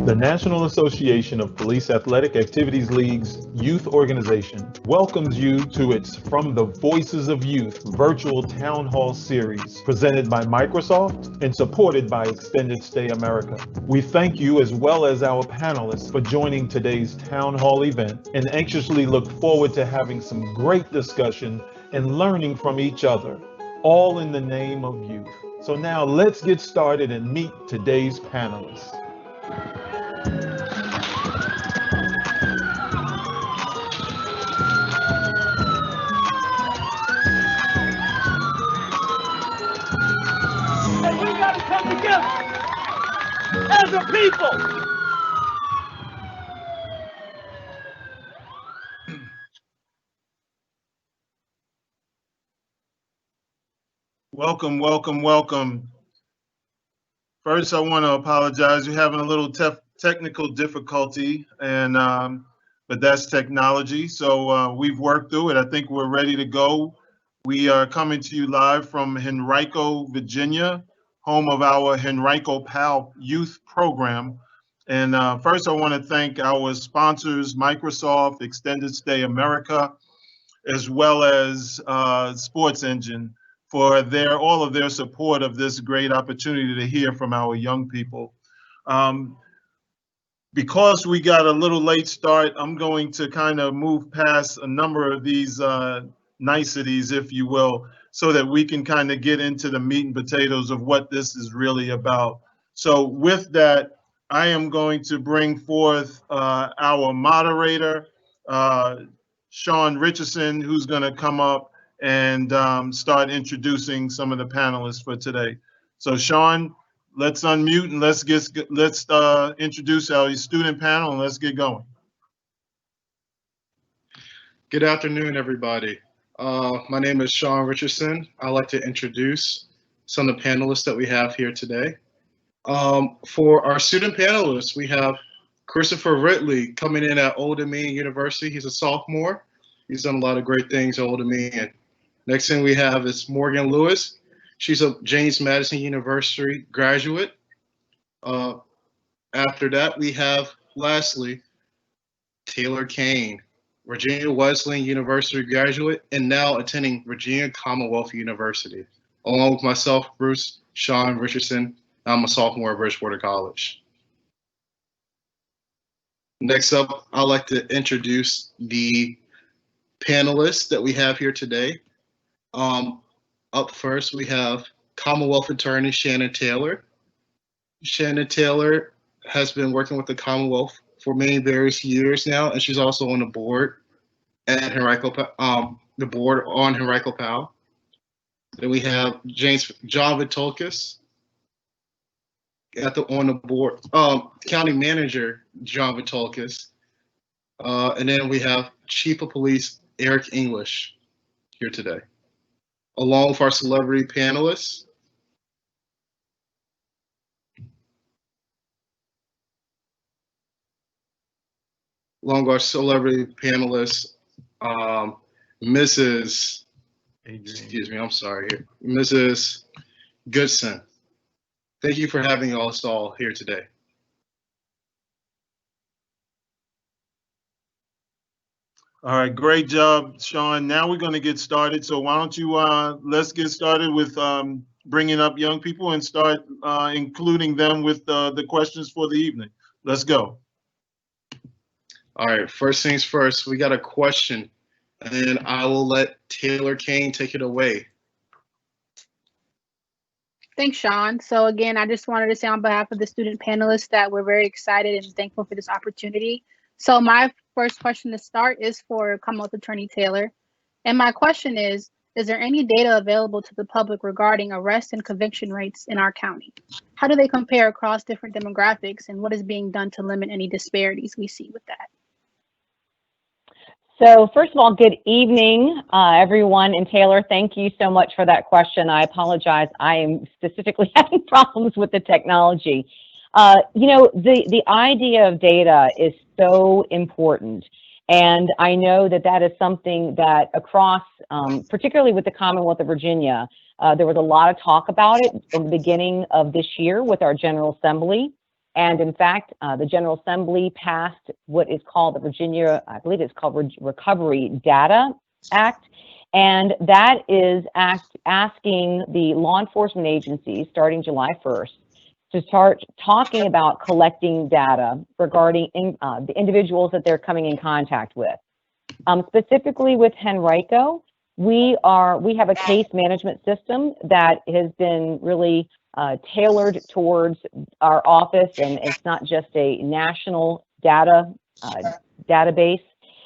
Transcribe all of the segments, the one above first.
The National Association of Police Athletic Activities League's youth organization welcomes you to its From the Voices of Youth virtual town hall series presented by Microsoft and supported by Extended Stay America. We thank you as well as our panelists for joining today's town hall event and anxiously look forward to having some great discussion and learning from each other, all in the name of youth. So now let's get started and meet today's panelists. And we got to come together as a people. Welcome, welcome, welcome. First, I want to apologize. We're having a little technical difficulty, and but that's technology. So we've worked through it. I think we're ready to go. We are coming to you live from Henrico, Virginia, home of our Henrico PAL youth program. And first, I want to thank our sponsors, Microsoft, Extended Stay America, as well as Sports Engine, for all of their support of this great opportunity to hear from our young people. Because we got a little late start, I'm going to kind of move past a number of these niceties, if you will, so that we can kind of get into the meat and potatoes of what this is really about. So with that, I am going to bring forth our moderator, Sean Richardson, who's going to come up and start introducing some of the panelists for today. So Sean, let's unmute and let's introduce our student panel and let's get going. Good afternoon, everybody. My name is Sean Richardson. I'd like to introduce some of the panelists that we have here today. For our student panelists, we have Christopher Ridley coming in at Old Dominion University. He's a sophomore. He's done a lot of great things at Old Dominion. Next thing we have is Morgan Lewis. She's a James Madison University graduate. After that, we have, lastly, Taylor Kane, Virginia Wesleyan University graduate and now attending Virginia Commonwealth University. Along with myself, Bruce Sean Richardson, I'm a sophomore at Bridgewater College. Next up, I'd like to introduce the panelists that we have here today. Up first, we have Commonwealth attorney Shannon Taylor. Shannon Taylor has been working with the Commonwealth for many various years now, and she's also on the board at Henrico, the board on Henrico PAL. Then we have John Vitulkis on the board, County Manager John Vitulkis, and then we have Chief of Police Eric English here today, along with our celebrity panelists. Mrs. Excuse me, I'm sorry, Mrs. Goodson. Thank you for having us all here today. All right, great job, Sean. Now we're going to get started. So why don't you let's get started with bringing up young people and start including them with the questions for the evening. Let's go. All right, first things first, we got a question, and I will let Taylor Kane take it away. Thanks, Sean. So again, I just wanted to say on behalf of the student panelists that we're very excited and thankful for this opportunity. So my first question to start is for Commonwealth Attorney Taylor. And my question is there any data available to the public regarding arrest and conviction rates in our county? How do they compare across different demographics, and what is being done to limit any disparities we see with that? So first of all, good evening, everyone. And Taylor, thank you so much for that question. I apologize. I am specifically having problems with the technology. You know, the idea of data is so important. And I know that that is something that across, particularly with the Commonwealth of Virginia, there was a lot of talk about it in the beginning of this year with our General Assembly. And in fact, the General Assembly passed what is called the Virginia, I believe it's called Recovery Data Act. And that is asking the law enforcement agencies starting July 1st to start talking about collecting data regarding the individuals that they're coming in contact with. Specifically with Henrico, we have a case management system that has been really tailored towards our office, and it's not just a national database.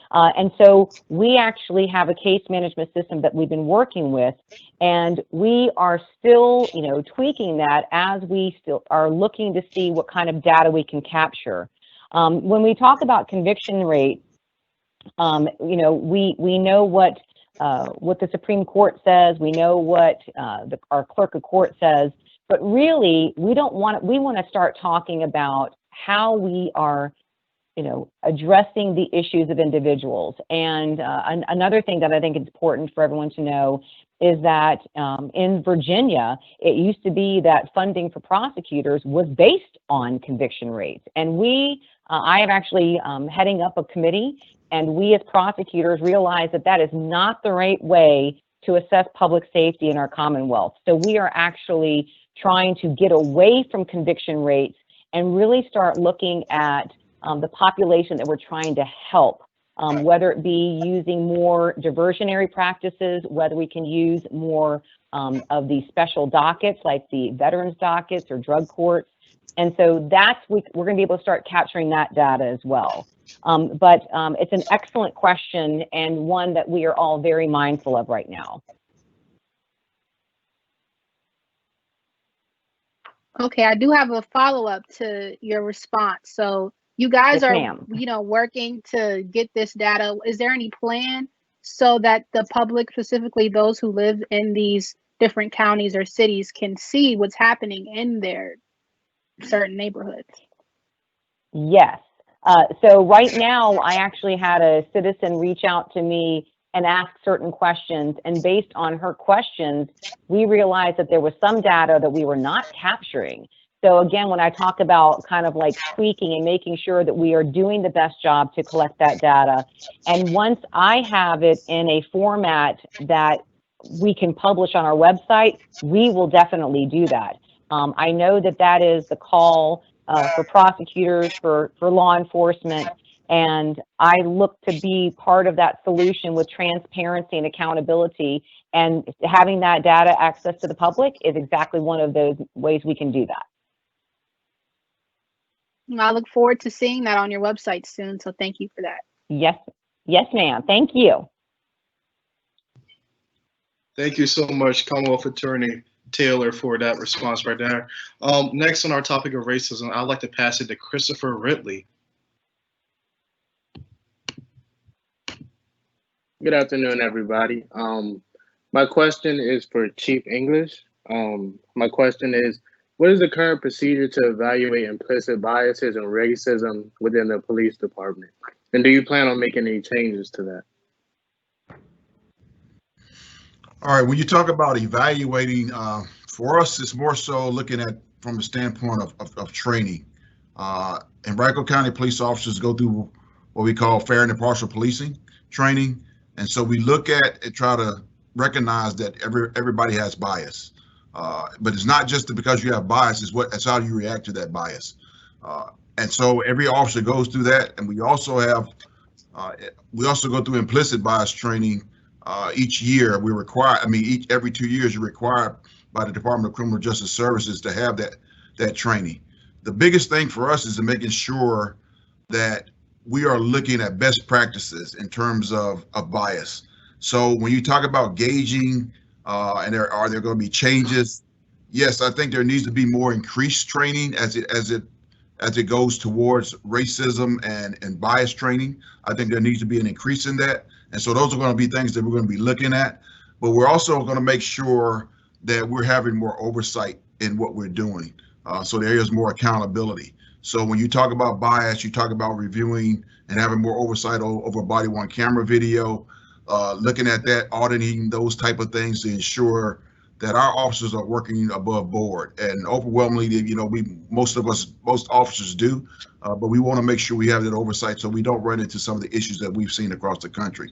And so we actually have a case management system that we've been working with, and we are still, tweaking that as we still are looking to see what kind of data we can capture. When we talk about conviction rate, we know what the Supreme Court says, we know what our clerk of court says, but really we want to start talking about how we are addressing the issues of individuals. And another thing that I think is important for everyone to know is that in Virginia, it used to be that funding for prosecutors was based on conviction rates. And I am actually heading up a committee, and we as prosecutors realize that that is not the right way to assess public safety in our Commonwealth. So we are actually trying to get away from conviction rates and really start looking at the population that we're trying to help, whether it be using more diversionary practices, whether we can use more of the special dockets like the veterans dockets or drug courts. And so we're going to be able to start capturing that data as well. But it's an excellent question and one that we are all very mindful of right now. Okay, I do have a follow-up to your response. So you guys are, working to get this data. Is there any plan so that the public, specifically those who live in these different counties or cities, can see what's happening in their certain neighborhoods? Yes. So right now, I actually had a citizen reach out to me and ask certain questions. And based on her questions, we realized that there was some data that we were not capturing. So again, when I talk about kind of like tweaking and making sure that we are doing the best job to collect that data, and once I have it in a format that we can publish on our website, we will definitely do that. I know that that is the call for prosecutors, for law enforcement, and I look to be part of that solution with transparency and accountability, and having that data access to the public is exactly one of those ways we can do that. I look forward to seeing that on your website soon, so thank you for that. Yes, ma'am. Thank you. Thank you so much, Commonwealth Attorney Taylor, for that response right there. Next on our topic of racism, I'd like to pass it to Christopher Ridley. Good afternoon, everybody. My question is for Chief English. My question is, what is the current procedure to evaluate implicit biases and racism within the police department? And do you plan on making any changes to that? All right, when you talk about evaluating, for us, it's more so looking at from the standpoint of training. Henrico County police officers go through what we call fair and impartial policing training. And so we look at and try to recognize that everybody has bias. But it's not just because you have bias, it's how you react to that bias. And so every officer goes through that. And we also go through implicit bias training each year. Every 2 years you're required by the Department of Criminal Justice Services to have that training. The biggest thing for us is making sure that we are looking at best practices in terms of bias. So when you talk about gauging, and are there going to be changes? Yes, I think there needs to be more increased training as it goes towards racism and bias training. I think there needs to be an increase in that. And so those are going to be things that we're going to be looking at. But we're also going to make sure that we're having more oversight in what we're doing. So there is more accountability. So when you talk about bias, you talk about reviewing and having more oversight over body-worn camera video, looking at that, auditing those type of things to ensure that our officers are working above board, and overwhelmingly, most officers do, but we want to make sure we have that oversight so we don't run into some of the issues that we've seen across the country.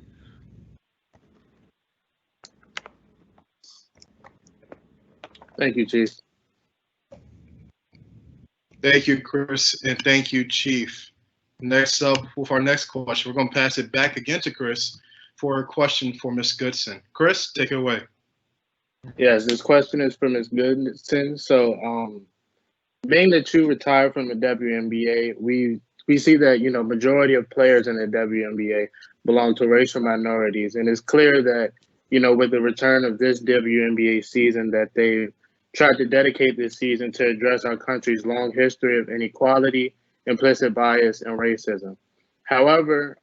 Thank you, Chief. Thank you, Chris, and thank you, Chief. Next up, with our next question, we're going to pass it back again to Chris for a question for Ms. Goodson. Chris, take it away. Yes, this question is for Ms. Goodson. So, being that you retired from the WNBA, we see that, majority of players in the WNBA belong to racial minorities. And it's clear that, with the return of this WNBA season, that they tried to dedicate this season to address our country's long history of inequality, implicit bias, and racism. However,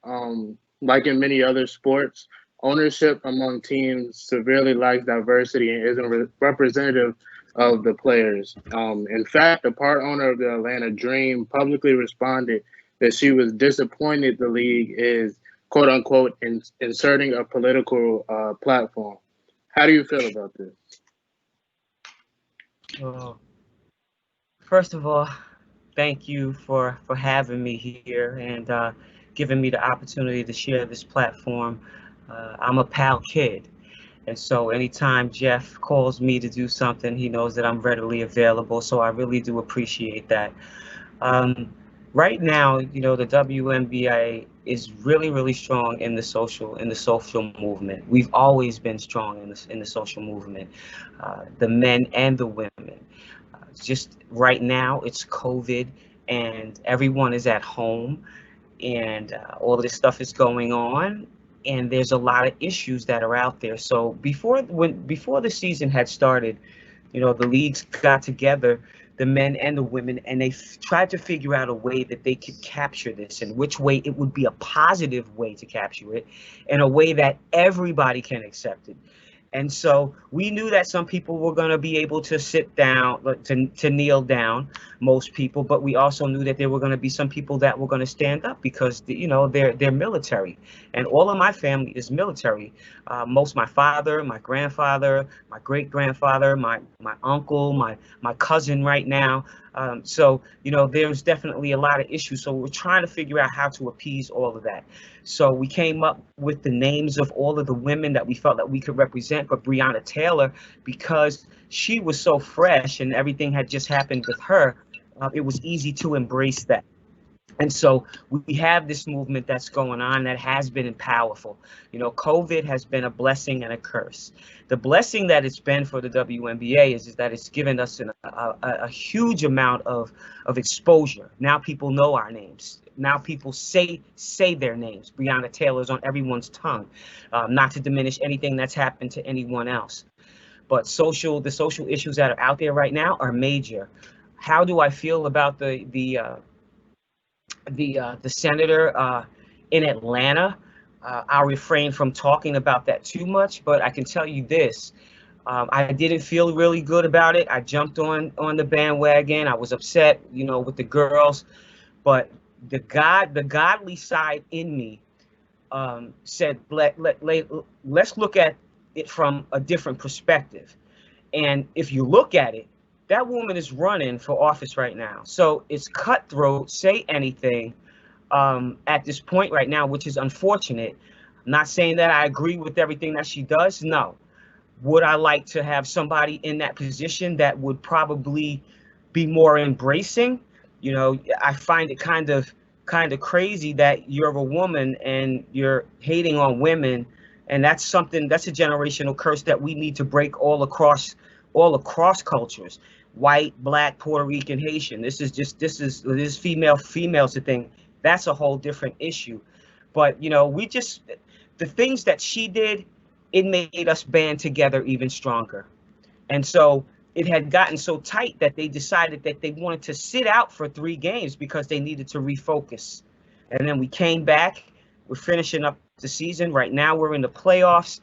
like in many other sports, ownership among teams severely lacks diversity and isn't representative of the players. In fact, the part owner of the Atlanta Dream publicly responded that she was disappointed the league is, quote unquote, inserting a political platform. How do you feel about this? First of all, thank you for having me here and giving me the opportunity to share this platform. I'm a PAL kid, and so anytime Jeff calls me to do something, he knows that I'm readily available, so I really do appreciate that. Right now, the WNBA is really, really strong in the social movement. We've always been strong in the social movement, the men and the women. Just right now, it's COVID, and everyone is at home, and all of this stuff is going on, and there's a lot of issues that are out there. So before the season had started, the leagues got together, the men and the women, and they tried to figure out a way that they could capture this, and which way it would be a positive way to capture it, in a way that everybody can accept it. And so we knew that some people were going to be able to sit down, to kneel down, most people, but we also knew that there were going to be some people that were going to stand up because, they're military. And all of my family is military. My father, my grandfather, my great-grandfather, my uncle, my cousin right now. So there's definitely a lot of issues. So we're trying to figure out how to appease all of that. So we came up with the names of all of the women that we felt that we could represent, but Breonna Taylor, because she was so fresh and everything had just happened with her, it was easy to embrace that. And so we have this movement that's going on that has been powerful. COVID has been a blessing and a curse. The blessing that it's been for the WNBA is that it's given us a huge amount of exposure. Now people know our names. Now people say their names. Breonna Taylor's on everyone's tongue, not to diminish anything that's happened to anyone else. But the social issues that are out there right now are major. How do I feel about the senator in Atlanta? I'll refrain from talking about that too much, but I can tell you this. I didn't feel really good about it. I jumped on the bandwagon. I was upset, with the girls, but the godly side in me said, let's look at it from a different perspective. And if you look at it, that woman is running for office right now. So it's cutthroat, say anything at this point right now, which is unfortunate. I'm not saying that I agree with everything that she does. No. Would I like to have somebody in that position that would probably be more embracing? I find it kind of crazy that you're a woman and you're hating on women. And that's a generational curse that we need to break all across cultures. White, black, Puerto Rican, Haitian. This is females thing. That's a whole different issue. But the things that she did, it made us band together even stronger. And so it had gotten so tight that they decided that they wanted to sit out for 3 games because they needed to refocus. And then we came back. We're finishing up the season. Right now we're in the playoffs.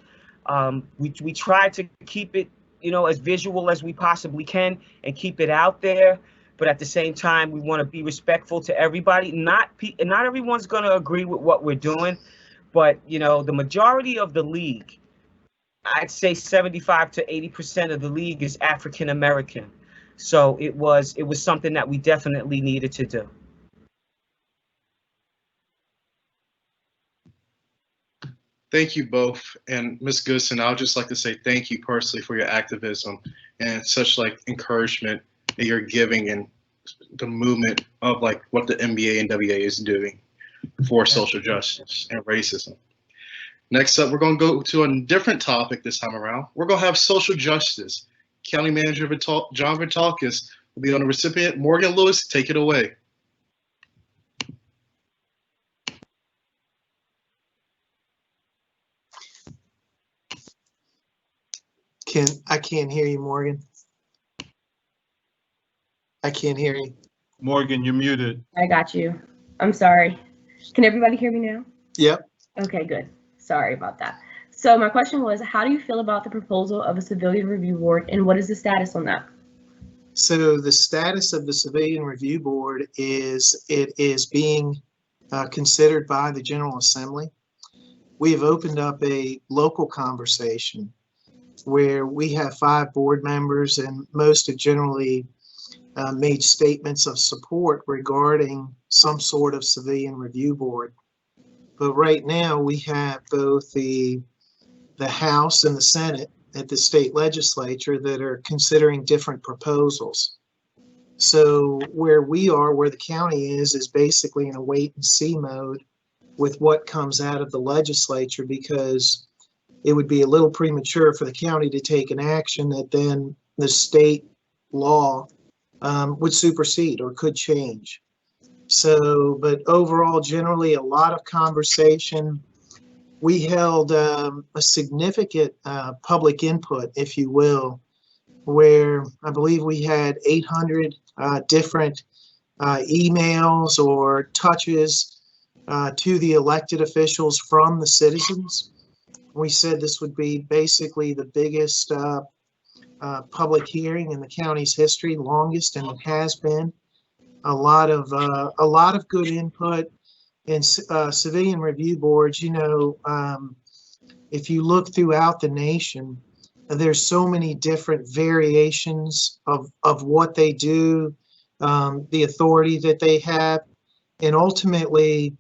We tried to keep it, as visual as we possibly can and keep it out there. But at the same time, we want to be respectful to everybody. Not everyone's going to agree with what we're doing. But, the majority of the league I'd say 75 to 80% of the league is African American. So it was something that we definitely needed to do. Thank you both. And Ms. Goodson, I would just like to say thank you personally for your activism and such like encouragement that you're giving in the movement of like what the NBA and WA is doing for social justice and racism. Next up, we're going to go to a different topic this time around. We're going to have social justice. County Manager John Vitalkis will be on the recipient. Morgan Lewis, take it away. I can't hear you, Morgan. I can't hear you. Morgan, you're muted. I got you. I'm sorry. Can everybody hear me now? Yep. Okay, good. Sorry about that. So my question was, how do you feel about the proposal of a civilian review board, and what is the status on that? So the status of the Civilian Review Board is it is being considered by the General Assembly. We have opened up a local conversation where we have 5 board members, and most have generally made statements of support regarding some sort of civilian review board. But right now we have both the House and the Senate at the state legislature that are considering different proposals. So where the county is basically in a wait and see mode with what comes out of the legislature, because it would be a little premature for the county to take an action that then the state law would supersede or could change. So, but overall, generally a lot of conversation. We held a significant public input, if you will, where I believe we had 800 different emails or touches to the elected officials from the citizens. We said this would be basically the biggest public hearing in the county's history, longest, and it has been. A lot of good input. And civilian review boards, you know, if you look throughout the nation, there's so many different variations of what they do, the authority that they have, and ultimately,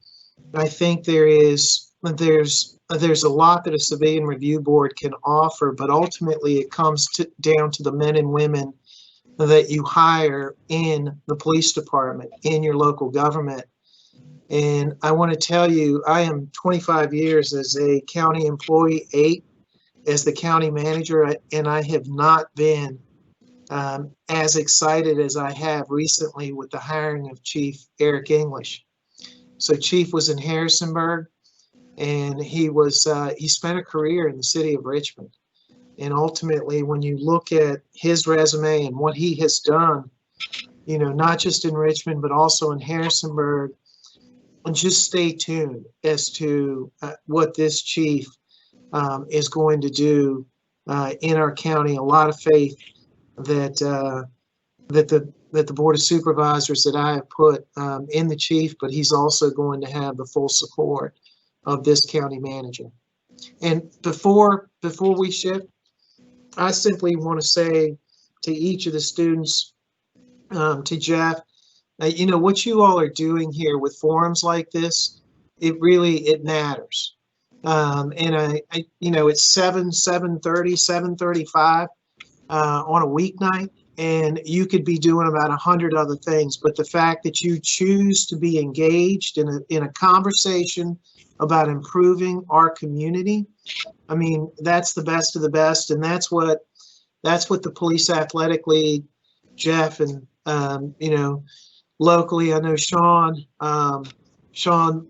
I think there's a lot that a civilian review board can offer, but ultimately it comes down to the men and women that you hire in the police department, in your local government. And I want to tell you, I am 25 years as a county employee, 8 as the county manager, and I have not been as excited as I have recently with the hiring of Chief Eric English. So Chief was in Harrisonburg, and he spent a career in the city of Richmond. And ultimately, when you look at his resume and what he has done, you know, not just in Richmond, but also in Harrisonburg, and just stay tuned as to what this chief is going to do in our county. A lot of faith that the Board of Supervisors that I have put in the chief, but he's also going to have the full support of this county manager. And before we shift, I simply want to say to each of the students, to Jeff, you know, what you all are doing here with forums like this, it matters. And I you know, it's 7:30, 7:35 on a weeknight, and you could be doing about 100 other things. But the fact that you choose to be engaged in a conversation about improving our community, I mean, that's the best of the best, and that's what the Police Athletic League, Jeff, and you know, locally, I know Sean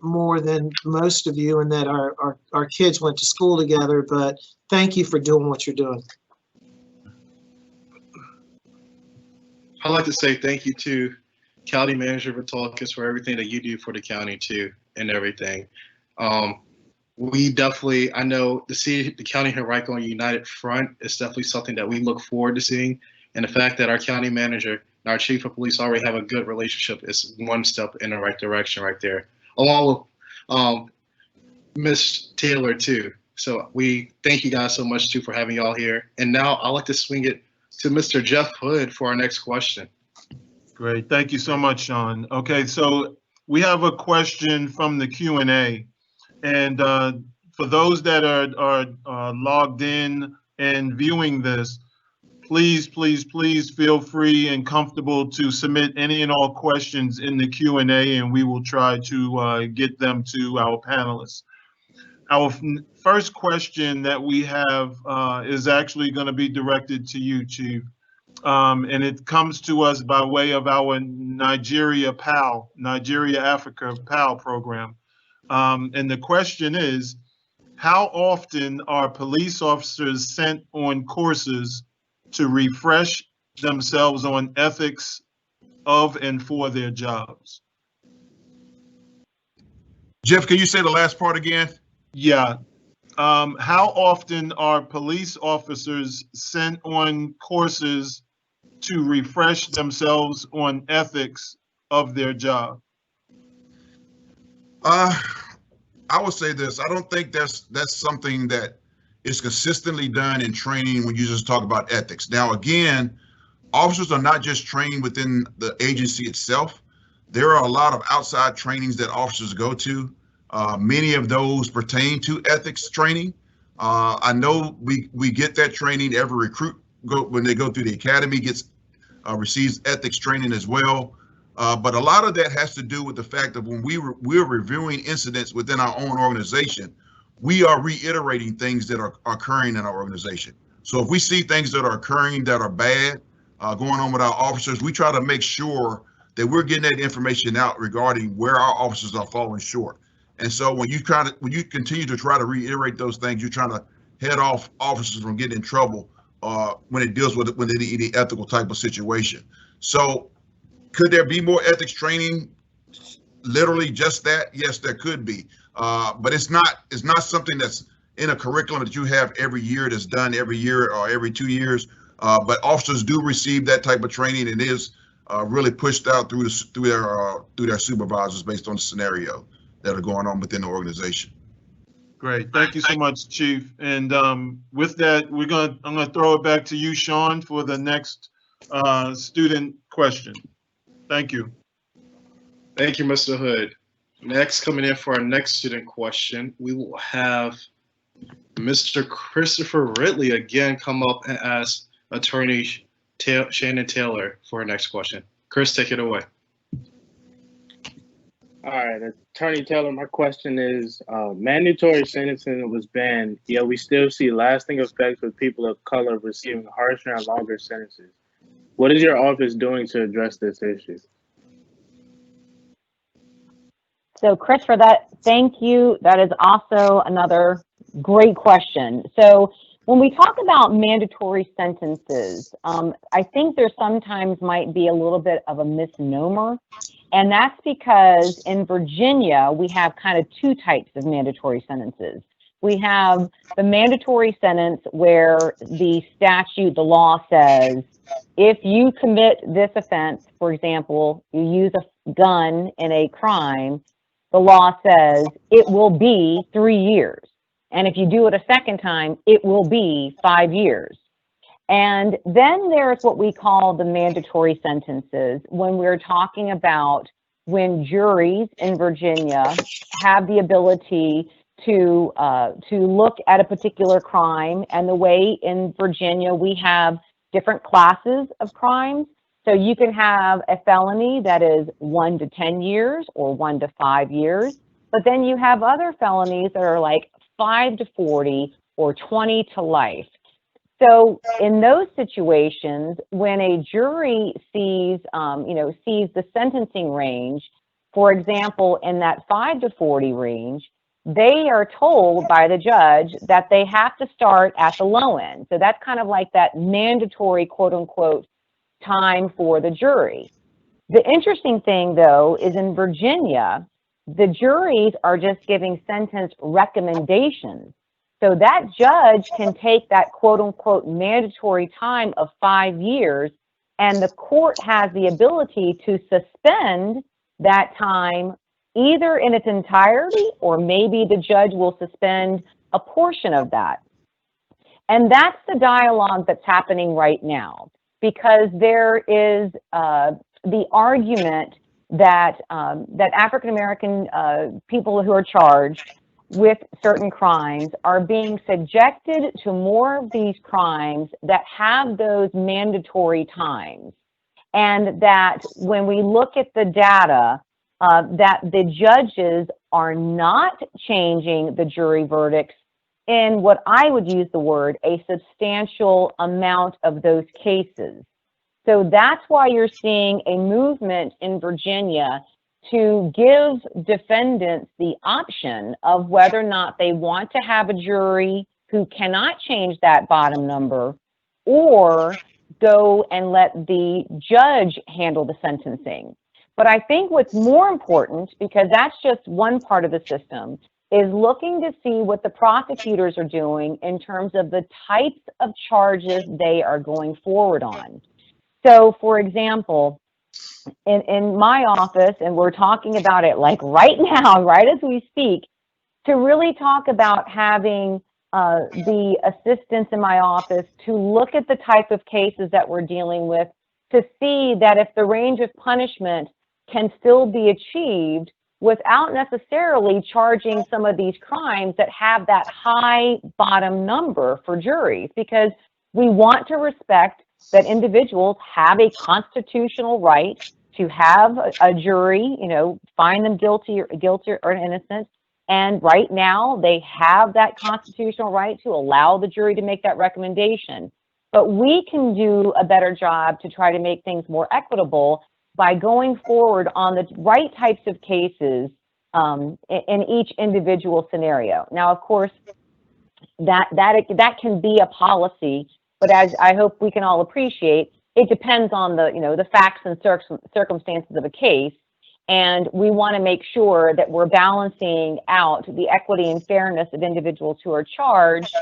more than most of you, and that our kids went to school together. But thank you for doing what you're doing. I'd like to say thank you to County Manager Vitalkis for everything that you do for the county too, and everything. We definitely, I know to see the County Henrico on a united front is definitely something that we look forward to seeing. And the fact that our county manager and our chief of police already have a good relationship is one step in the right direction right there, along with Ms. Taylor too. So we thank you guys so much too for having y'all here. And now I'd like to swing it to Mr. Jeff Hood for our next question. Great. Thank you so much, Sean. Okay, so we have a question from the Q&A. And for those that are logged in and viewing this, please feel free and comfortable to submit any and all questions in the Q&A, and we will try to get them to our panelists. Our first question that we have is actually going to be directed to you, Chief. And it comes to us by way of our Nigeria Africa PAL program. And the question is, how often are police officers sent on courses to refresh themselves on ethics of and for their jobs? Jeff, can you say the last part again? Yeah. How often are police officers sent on courses to refresh themselves on ethics of their job? I would say this. I don't think that's something that is consistently done in training when you just talk about ethics. Now, again, officers are not just trained within the agency itself. There are a lot of outside trainings that officers go to. Many of those pertain to ethics training. I know we get that training. Every recruit when they go through the academy receives ethics training as well. But a lot of that has to do with the fact that when we're reviewing incidents within our own organization, we are reiterating things that are occurring in our organization. So if we see things that are occurring that are bad going on with our officers, we try to make sure that we're getting that information out regarding where our officers are falling short. And so when you continue to try to reiterate those things, you're trying to head off officers from getting in trouble when it deals with any ethical type of situation. So could there be more ethics training? Literally just that? Yes, there could be. But it's not something that's in a curriculum that you have every year, that's done every year or every 2 years. But officers do receive that type of training, and it is really pushed out through their supervisors based on the scenario that are going on within the organization. Great. Thank you so much, Chief. And with that, I'm gonna throw it back to you, Sean, for the next student question. Thank you. Thank you, Mr. Hood. Next, coming in for our next student question, we will have Mr. Christopher Ridley again come up and ask Attorney Shannon Taylor for our next question. Chris, take it away. All right, Attorney Taylor, my question is, mandatory sentencing was banned, yet we still see lasting effects with people of color receiving harsher and longer sentences. What is your office doing to address this issue? So Chris, for that, thank you. That is also another great question. So when we talk about mandatory sentences, I think there sometimes might be a little bit of a misnomer. And that's because in Virginia, we have kind of two types of mandatory sentences. We have the mandatory sentence where the statute, the law says, if you commit this offense, for example, you use a gun in a crime, the law says it will be 3 years. And if you do it a second time, it will be 5 years. And then there's what we call the mandatory sentences when we're talking about when juries in Virginia have the ability to look at a particular crime. And the way in Virginia we have different classes of crimes. So you can have a felony that is 1 to 10 years or 1 to 5 years. But then you have other felonies that are like 5 to 40 or 20 to life. So in those situations, when a jury sees the sentencing range, for example, in that 5 to 40 range, they are told by the judge that they have to start at the low end. So that's kind of like that mandatory, quote unquote, time for the jury. The interesting thing, though, is in Virginia, the juries are just giving sentence recommendations. So that judge can take that quote unquote mandatory time of 5 years, and the court has the ability to suspend that time either in its entirety, or maybe the judge will suspend a portion of that. And that's the dialogue that's happening right now, because there is the argument that that African American people who are charged with certain crimes are being subjected to more of these crimes that have those mandatory times, and that when we look at the data, that the judges are not changing the jury verdicts in what I would use the word a substantial amount of those cases. So that's why you're seeing a movement in Virginia to give defendants the option of whether or not they want to have a jury who cannot change that bottom number, or go and let the judge handle the sentencing. But I think what's more important, because that's just one part of the system, is looking to see what the prosecutors are doing in terms of the types of charges they are going forward on. So, for example, in my office, and we're talking about it like right now, right as we speak, to really talk about having the assistants in my office to look at the type of cases that we're dealing with, to see that if the range of punishment can still be achieved without necessarily charging some of these crimes that have that high bottom number for juries, because we want to respect that individuals have a constitutional right to have a jury, you know, find them guilty or innocent. And right now they have that constitutional right to allow the jury to make that recommendation. But we can do a better job to try to make things more equitable by going forward on the right types of cases in each individual scenario. Now, of course, that can be a policy, but as I hope we can all appreciate, it depends on the, you know, the facts and circumstances of a case. And we want to make sure that we're balancing out the equity and fairness of individuals who are charged,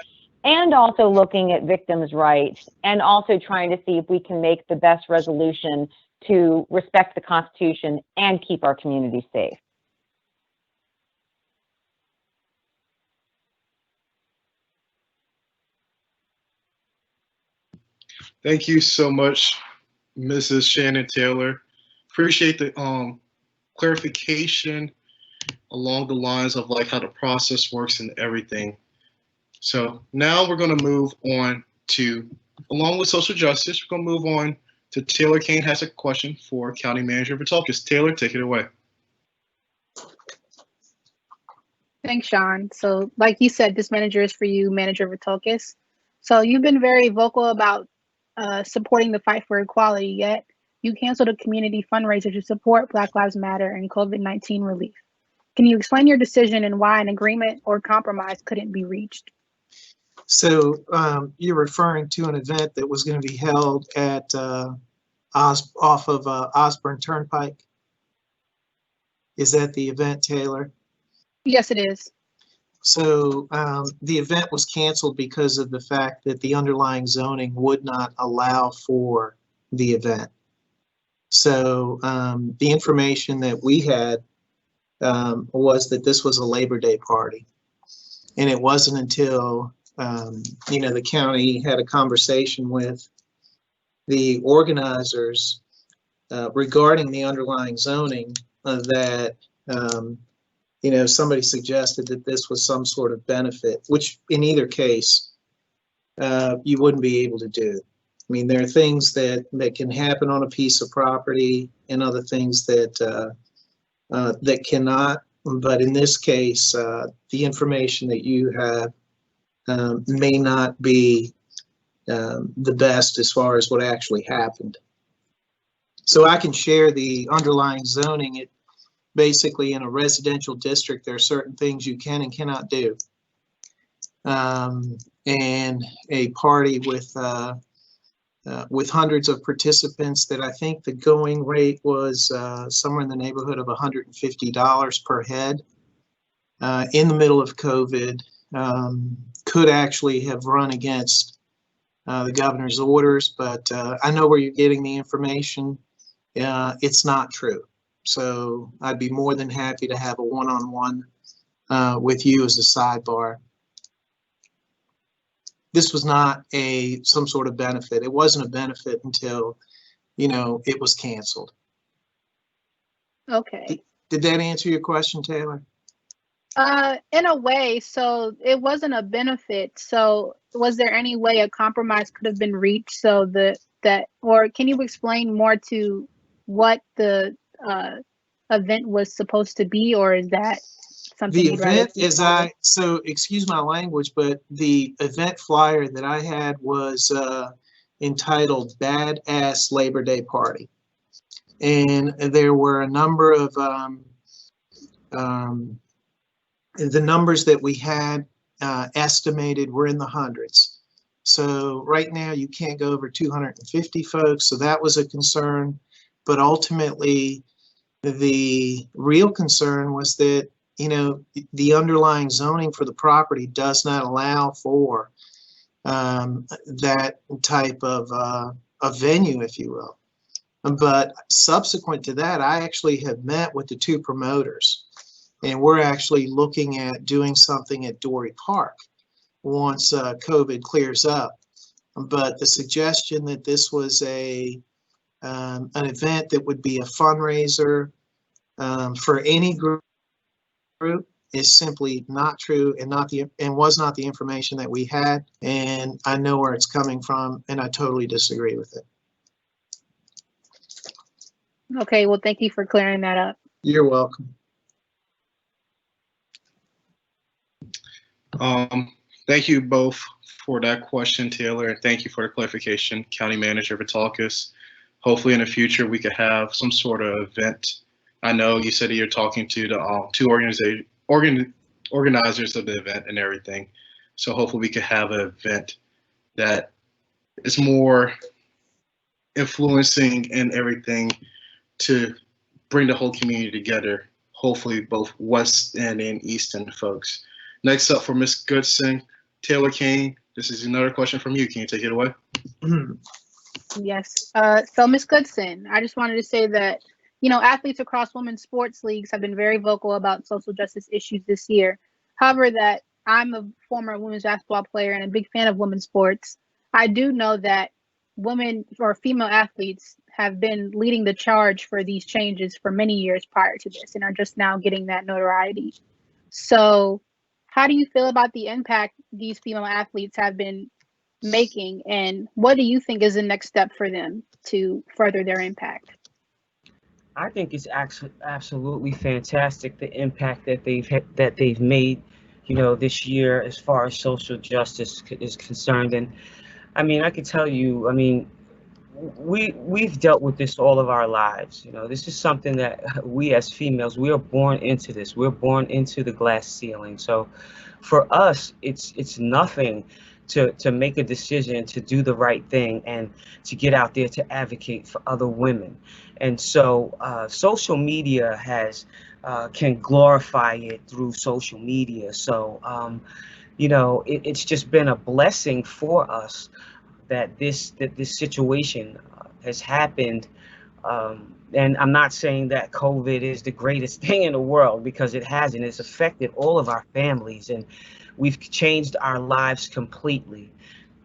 and also looking at victims' rights, and also trying to see if we can make the best resolution to respect the Constitution and keep our community safe. Thank you so much, Mrs. Shannon Taylor. Appreciate the clarification along the lines of like how the process works and everything. So now we're going to move on to, along with social justice, we're going to move on to Taylor Kane has a question for County Manager Vitulkis. Taylor, take it away. Thanks, Sean. So like you said, this manager is for you, Manager Vitulkis. So you've been very vocal about supporting the fight for equality, yet you canceled a community fundraiser to support Black Lives Matter and COVID-19 relief. Can you explain your decision and why an agreement or compromise couldn't be reached? So you're referring to an event that was going to be held at off of Osborne Turnpike. Is that the event, Taylor? Yes, it is. So the event was canceled because of the fact that the underlying zoning would not allow for the event. So the information that we had was that this was a Labor Day party. And it wasn't until you know, the county had a conversation with the organizers regarding the underlying zoning that you know, somebody suggested that this was some sort of benefit, which in either case you wouldn't be able to do. I mean, there are things that can happen on a piece of property and other things that that cannot. But in this case, the information that you have may not be the best as far as what actually happened. So I can share the underlying zoning. It basically, in a residential district, there are certain things you can and cannot do. And a party with hundreds of participants that I think the going rate was somewhere in the neighborhood of $150 per head in the middle of COVID, could actually have run against the governor's orders, but I know where you're getting the information. It's not true. So I'd be more than happy to have a one-on-one with you as a sidebar. this was not some sort of benefit. It wasn't a benefit until, it was canceled. Okay. Did that answer your question, Taylor? In a way, so it wasn't a benefit. So was there any way a compromise could have been reached so or can you explain more to what the event was supposed to be, or is that something The you'd rather event keep private? so excuse my language, but the event flyer that I had was entitled Badass Labor Day Party. And there were a number of, the numbers that we had estimated were in the hundreds. So right now you can't go over 250 folks. So that was a concern. But ultimately, the real concern was that, the underlying zoning for the property does not allow for that type of a venue, if you will. But subsequent to that, I actually have met with the two promoters, and we're actually looking at doing something at Dory Park once COVID clears up. But the suggestion that this was an event that would be a fundraiser for any group is simply not true, and was not the information that we had. And I know where it's coming from, and I totally disagree with it. Okay, well, thank you for clearing that up. You're welcome. Thank you both for that question, Taylor, and thank you for the clarification, County Manager Vitalkis. Hopefully in the future we could have some sort of event. I know you said that you're talking to the two organizers of the event and everything. So hopefully we could have an event that is more influencing and everything to bring the whole community together. Hopefully both West End and East End folks. Next up for Ms. Goodson, Taylor Kane. This is another question from you. Can you take it away? Yes. So Ms. Goodson, I just wanted to say that, athletes across women's sports leagues have been very vocal about social justice issues this year. However, that I'm a former women's basketball player and a big fan of women's sports. I do know that women or female athletes have been leading the charge for these changes for many years prior to this and are just now getting that notoriety. So how do you feel about the impact these female athletes have been making, and what do you think is the next step for them to further their impact? I think it's actually absolutely fantastic, the impact that they've made, this year as far as social justice is concerned. And I mean, I can tell you, we've dealt with this all of our lives. This is something that we as females, we are born into this. We're born into the glass ceiling. So for us, it's nothing to make a decision to do the right thing and to get out there to advocate for other women. And so social media can glorify it through social media. So, it's just been a blessing for us that this situation has happened. And I'm not saying that COVID is the greatest thing in the world, because it hasn't. It's affected all of our families, and we've changed our lives completely.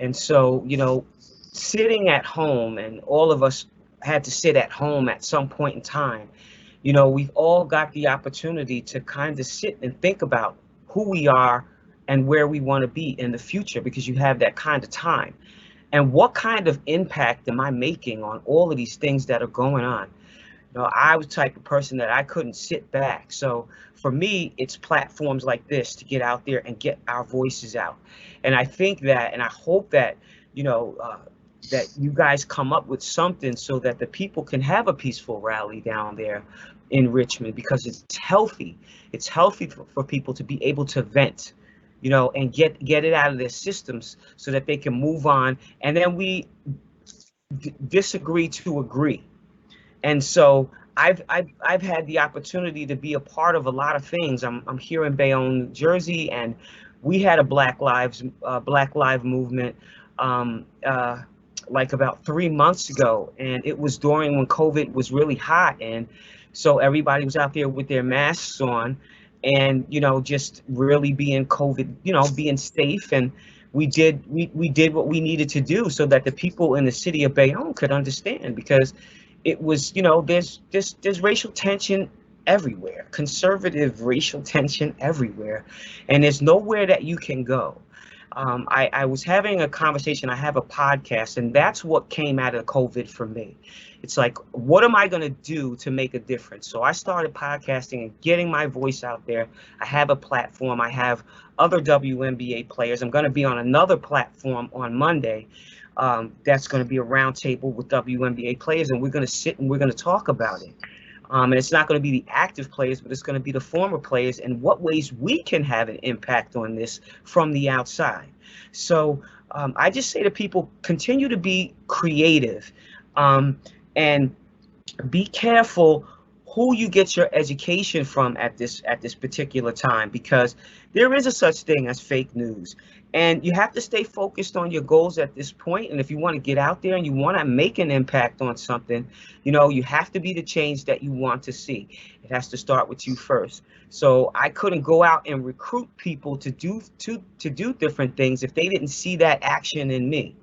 And so, sitting at home, and all of us had to sit at home at some point in time, we've all got the opportunity to kind of sit and think about who we are and where we want to be in the future, because you have that kind of time. And what kind of impact am I making on all of these things that are going on? I was the type of person that I couldn't sit back. So for me, it's platforms like this to get out there and get our voices out. And I think that, and I hope that, that you guys come up with something so that the people can have a peaceful rally down there in Richmond, because it's healthy. It's healthy for people to be able to vent, and get it out of their systems so that they can move on. And then we disagree to agree. And so I've had the opportunity to be a part of a lot of things. I'm here in Bayonne, New Jersey, and we had a Black Lives movement like about 3 months ago, and it was during when COVID was really hot, and so everybody was out there with their masks on, and just really being COVID, being safe. And we did what we needed to do so that the people in the city of Bayonne could understand, because it was, there's racial tension everywhere, conservative racial tension everywhere, and there's nowhere that you can go. I was having a conversation. I have a podcast, and that's what came out of COVID for me. It's like, what am I going to do to make a difference? So I started podcasting and getting my voice out there. I have a platform. I have other WNBA players. I'm going to be on another platform on Monday. That's going to be a roundtable with WNBA players, and we're going to sit and we're going to talk about it. And it's not going to be the active players, but it's going to be the former players and what ways we can have an impact on this from the outside. So I just say to people, continue to be creative, and be careful who you get your education from at this particular time, because there is a such thing as fake news, and you have to stay focused on your goals at this point. And if you want to get out there and you want to make an impact on something, you have to be the change that you want to see. It has to start with you first. So I couldn't go out and recruit people to do different things if they didn't see that action in me.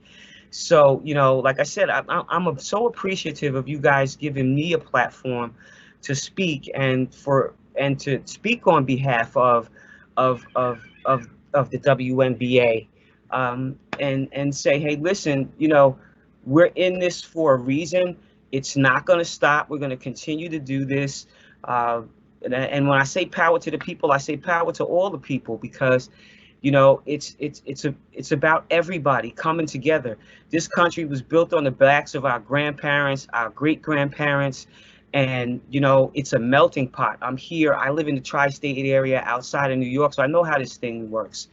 So, like I said, I'm so appreciative of you guys giving me a platform to speak and to speak on behalf of the WNBA, and say, hey, listen, we're in this for a reason. It's not going to stop. We're going to continue to do this. And when I say power to the people, I say power to all the people, because it's about everybody coming together. This country was built on the backs of our grandparents, our great-grandparents, and it's a melting pot. I'm here. I live in the tri-state area outside of New York, so I know how this thing works.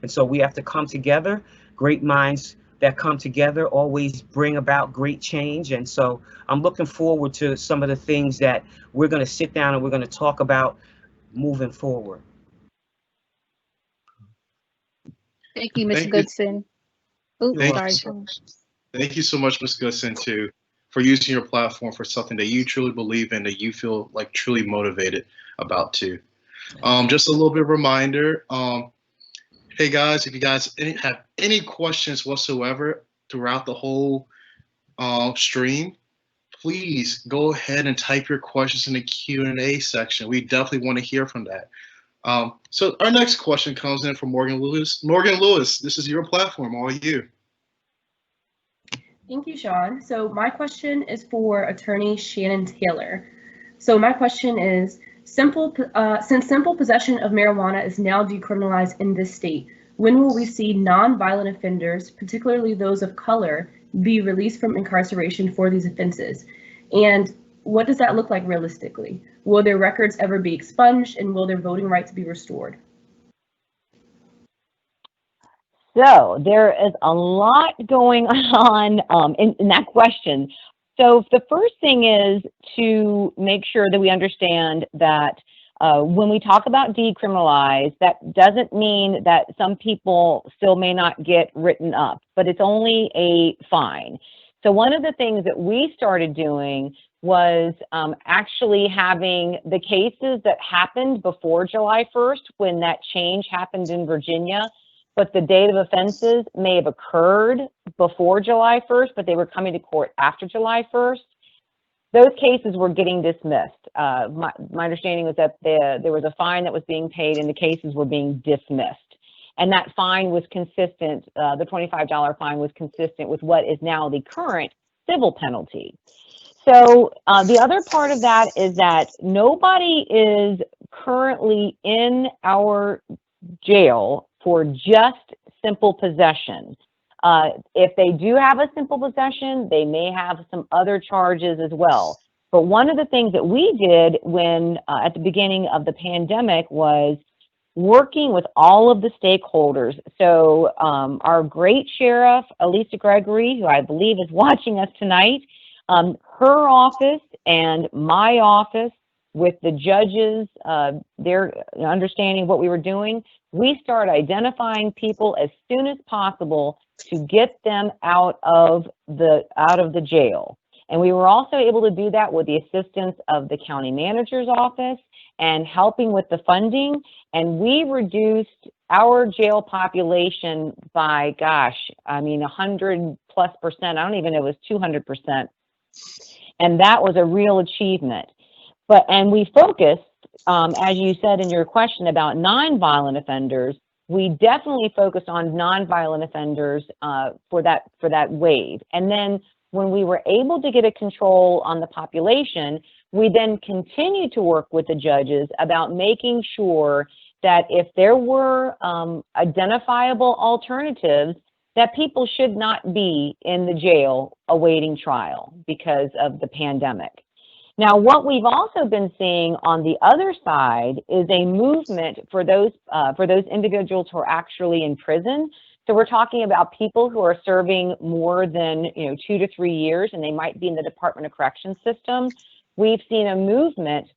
And so we have to come together. Great minds that come together always bring about great change. And so I'm looking forward to some of the things that we're going to sit down and we're going to talk about moving forward. Thank you, Ms. Goodson. Oops, sorry. Thank you so much, Ms. Goodson, too, for using your platform for something that you truly believe in, that you feel like truly motivated about too. Just a little bit of reminder. Hey guys, if you guys have any questions whatsoever throughout the whole stream, please go ahead and type your questions in the Q&A section. We definitely want to hear from that. So our next question comes in from Morgan Lewis. Morgan Lewis, this is your platform, all you. Thank you, Sean. So my question is for Attorney Shannon Taylor. So my question is, since simple possession of marijuana is now decriminalized in this state, when will we see non-violent offenders, particularly those of color, be released from incarceration for these offenses? And what does that look like realistically? Will their records ever be expunged, and will their voting rights be restored? So there is a lot going on in that question. So the first thing is to make sure that we understand that when we talk about decriminalize, that doesn't mean that some people still may not get written up, but it's only a fine. So one of the things that we started doing was actually having the cases that happened before July 1st, when that change happened in Virginia, but the date of offenses may have occurred before July 1st, but they were coming to court after July 1st. Those cases were getting dismissed. My understanding was that there was a fine that was being paid and the cases were being dismissed. And that fine was consistent, the $25 fine was consistent with what is now the current civil penalty. So the other part of that is that nobody is currently in our jail for just simple possession. If they do have a simple possession, they may have some other charges as well. But one of the things that we did when at the beginning of the pandemic was working with all of the stakeholders. So our great sheriff, Elisa Gregory, who I believe is watching us tonight, her office and my office, with the judges, their understanding of what we were doing, we started identifying people as soon as possible to get them out of the jail. And we were also able to do that with the assistance of the county manager's office and helping with the funding. And we reduced our jail population by, gosh, I mean, 100+%. I don't even know, it was 200%. And that was a real achievement. And we focused, as you said in your question about nonviolent offenders, we definitely focused on nonviolent offenders for that wave. And then when we were able to get a control on the population, we then continued to work with the judges about making sure that if there were identifiable alternatives, that people should not be in the jail awaiting trial because of the pandemic. Now, what we've also been seeing on the other side is a movement for those individuals who are actually in prison. So we're talking about people who are serving more than 2 to 3 years, and they might be in the Department of Corrections system. We've seen a movement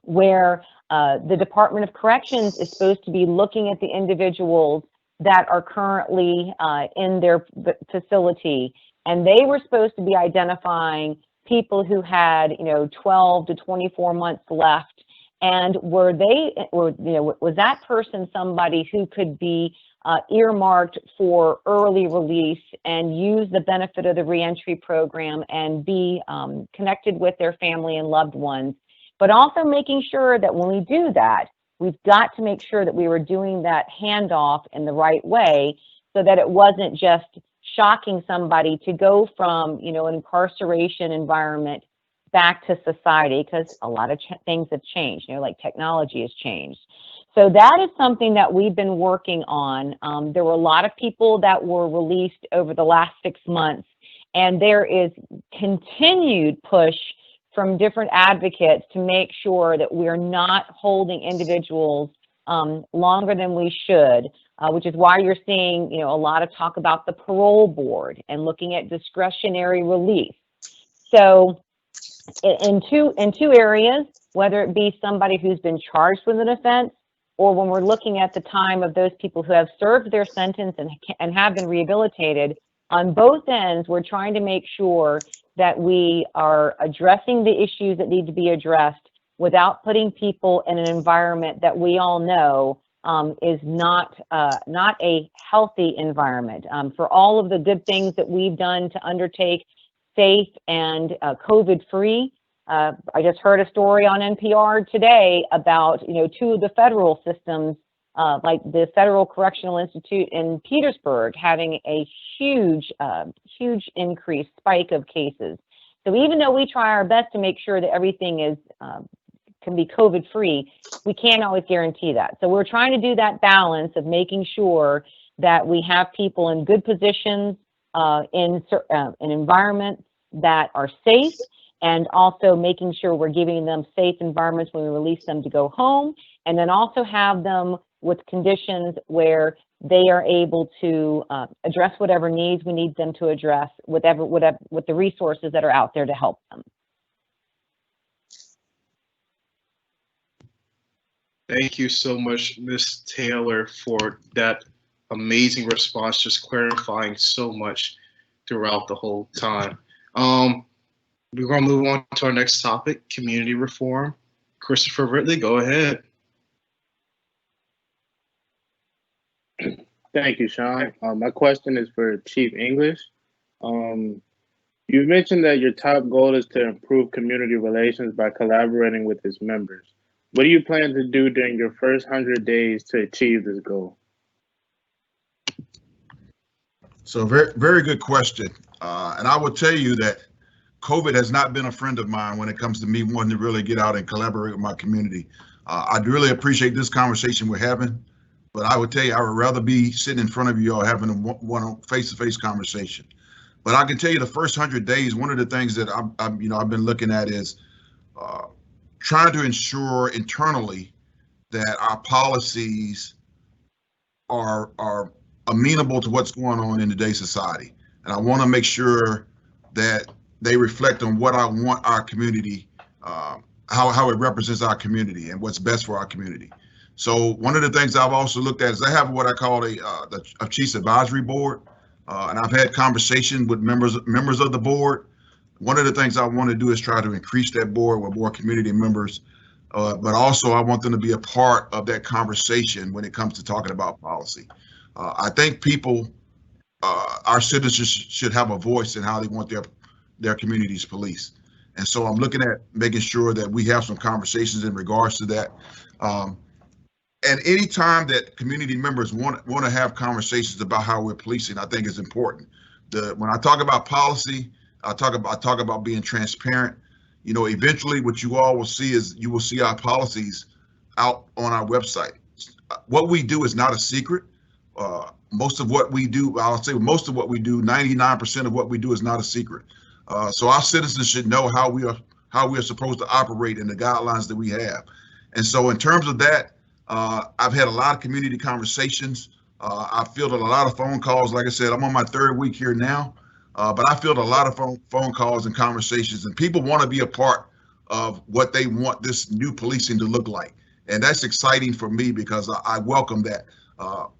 where the Department of Corrections is supposed to be looking at the individuals that are currently in their facility, and they were supposed to be identifying people who had 12 to 24 months left, and was that person somebody who could be earmarked for early release and use the benefit of the reentry program and be connected with their family and loved ones. But also making sure that when we do that, we've got to make sure that we were doing that handoff in the right way so that it wasn't just shocking somebody to go from, an incarceration environment back to society, because a lot of things have changed, like technology has changed. So that is something that we've been working on. There were a lot of people that were released over the last 6 months, and there is continued push from different advocates to make sure that we're not holding individuals longer than we should, which is why you're seeing, a lot of talk about the parole board and looking at discretionary release. So in two areas, whether it be somebody who's been charged with an offense, or when we're looking at the time of those people who have served their sentence and have been rehabilitated, on both ends, we're trying to make sure that we are addressing the issues that need to be addressed without putting people in an environment that we all know is not a healthy environment. For all of the good things that we've done to undertake safe and COVID-free, I just heard a story on NPR today about 2 of the federal systems, like the Federal Correctional Institute in Petersburg, having a huge increase, spike of cases. So even though we try our best to make sure that everything is can be COVID-free, we can't always guarantee that. So we're trying to do that balance of making sure that we have people in good positions in environments that are safe, and also making sure we're giving them safe environments when we release them to go home, and then also have them with conditions where they are able to address whatever needs we need them to address with the resources that are out there to help them. Thank you so much, Ms. Taylor, for that amazing response, just clarifying so much throughout the whole time. We're going to move on to our next topic, community reform. Christopher Ridley, go ahead. Thank you, Sean. My question is for Chief English. You've mentioned that your top goal is to improve community relations by collaborating with its members. What do you plan to do during your first 100 days to achieve this goal? So very, very good question. And I will tell you that COVID has not been a friend of mine when it comes to me wanting to really get out and collaborate with my community. I'd really appreciate this conversation we're having, but I would tell you I would rather be sitting in front of you all having a one face-to-face conversation. But I can tell you the first 100 days, one of the things that I've been looking at is trying to ensure internally that our policies are amenable to what's going on in today's society. And I want to make sure that they reflect on what I want our community, how it represents our community and what's best for our community. So one of the things I've also looked at is I have what I call a Chiefs Advisory Board, and I've had conversations with members of the board One of the things I want to do is try to increase that board with more community members, but also I want them to be a part of that conversation when it comes to talking about policy. I think people, our citizens should have a voice in how they want their communities policed. And so I'm looking at making sure that we have some conversations in regards to that. And anytime that community members want to have conversations about how we're policing, I think is important. When I talk about policy, I talk about being transparent. You know, eventually what you all will see is you will see our policies out on our website. What we do is not a secret. Most of what we do, I'll say most of what we do, 99% of what we do is not a secret. So our citizens should know how we are supposed to operate and the guidelines that we have. And so in terms of that, I've had a lot of community conversations. I've fielded a lot of phone calls. Like I said, I'm on my 3rd week here now, but I fielded a lot of phone calls and conversations, and people want to be a part of what they want this new policing to look like. And that's exciting for me because I welcome that.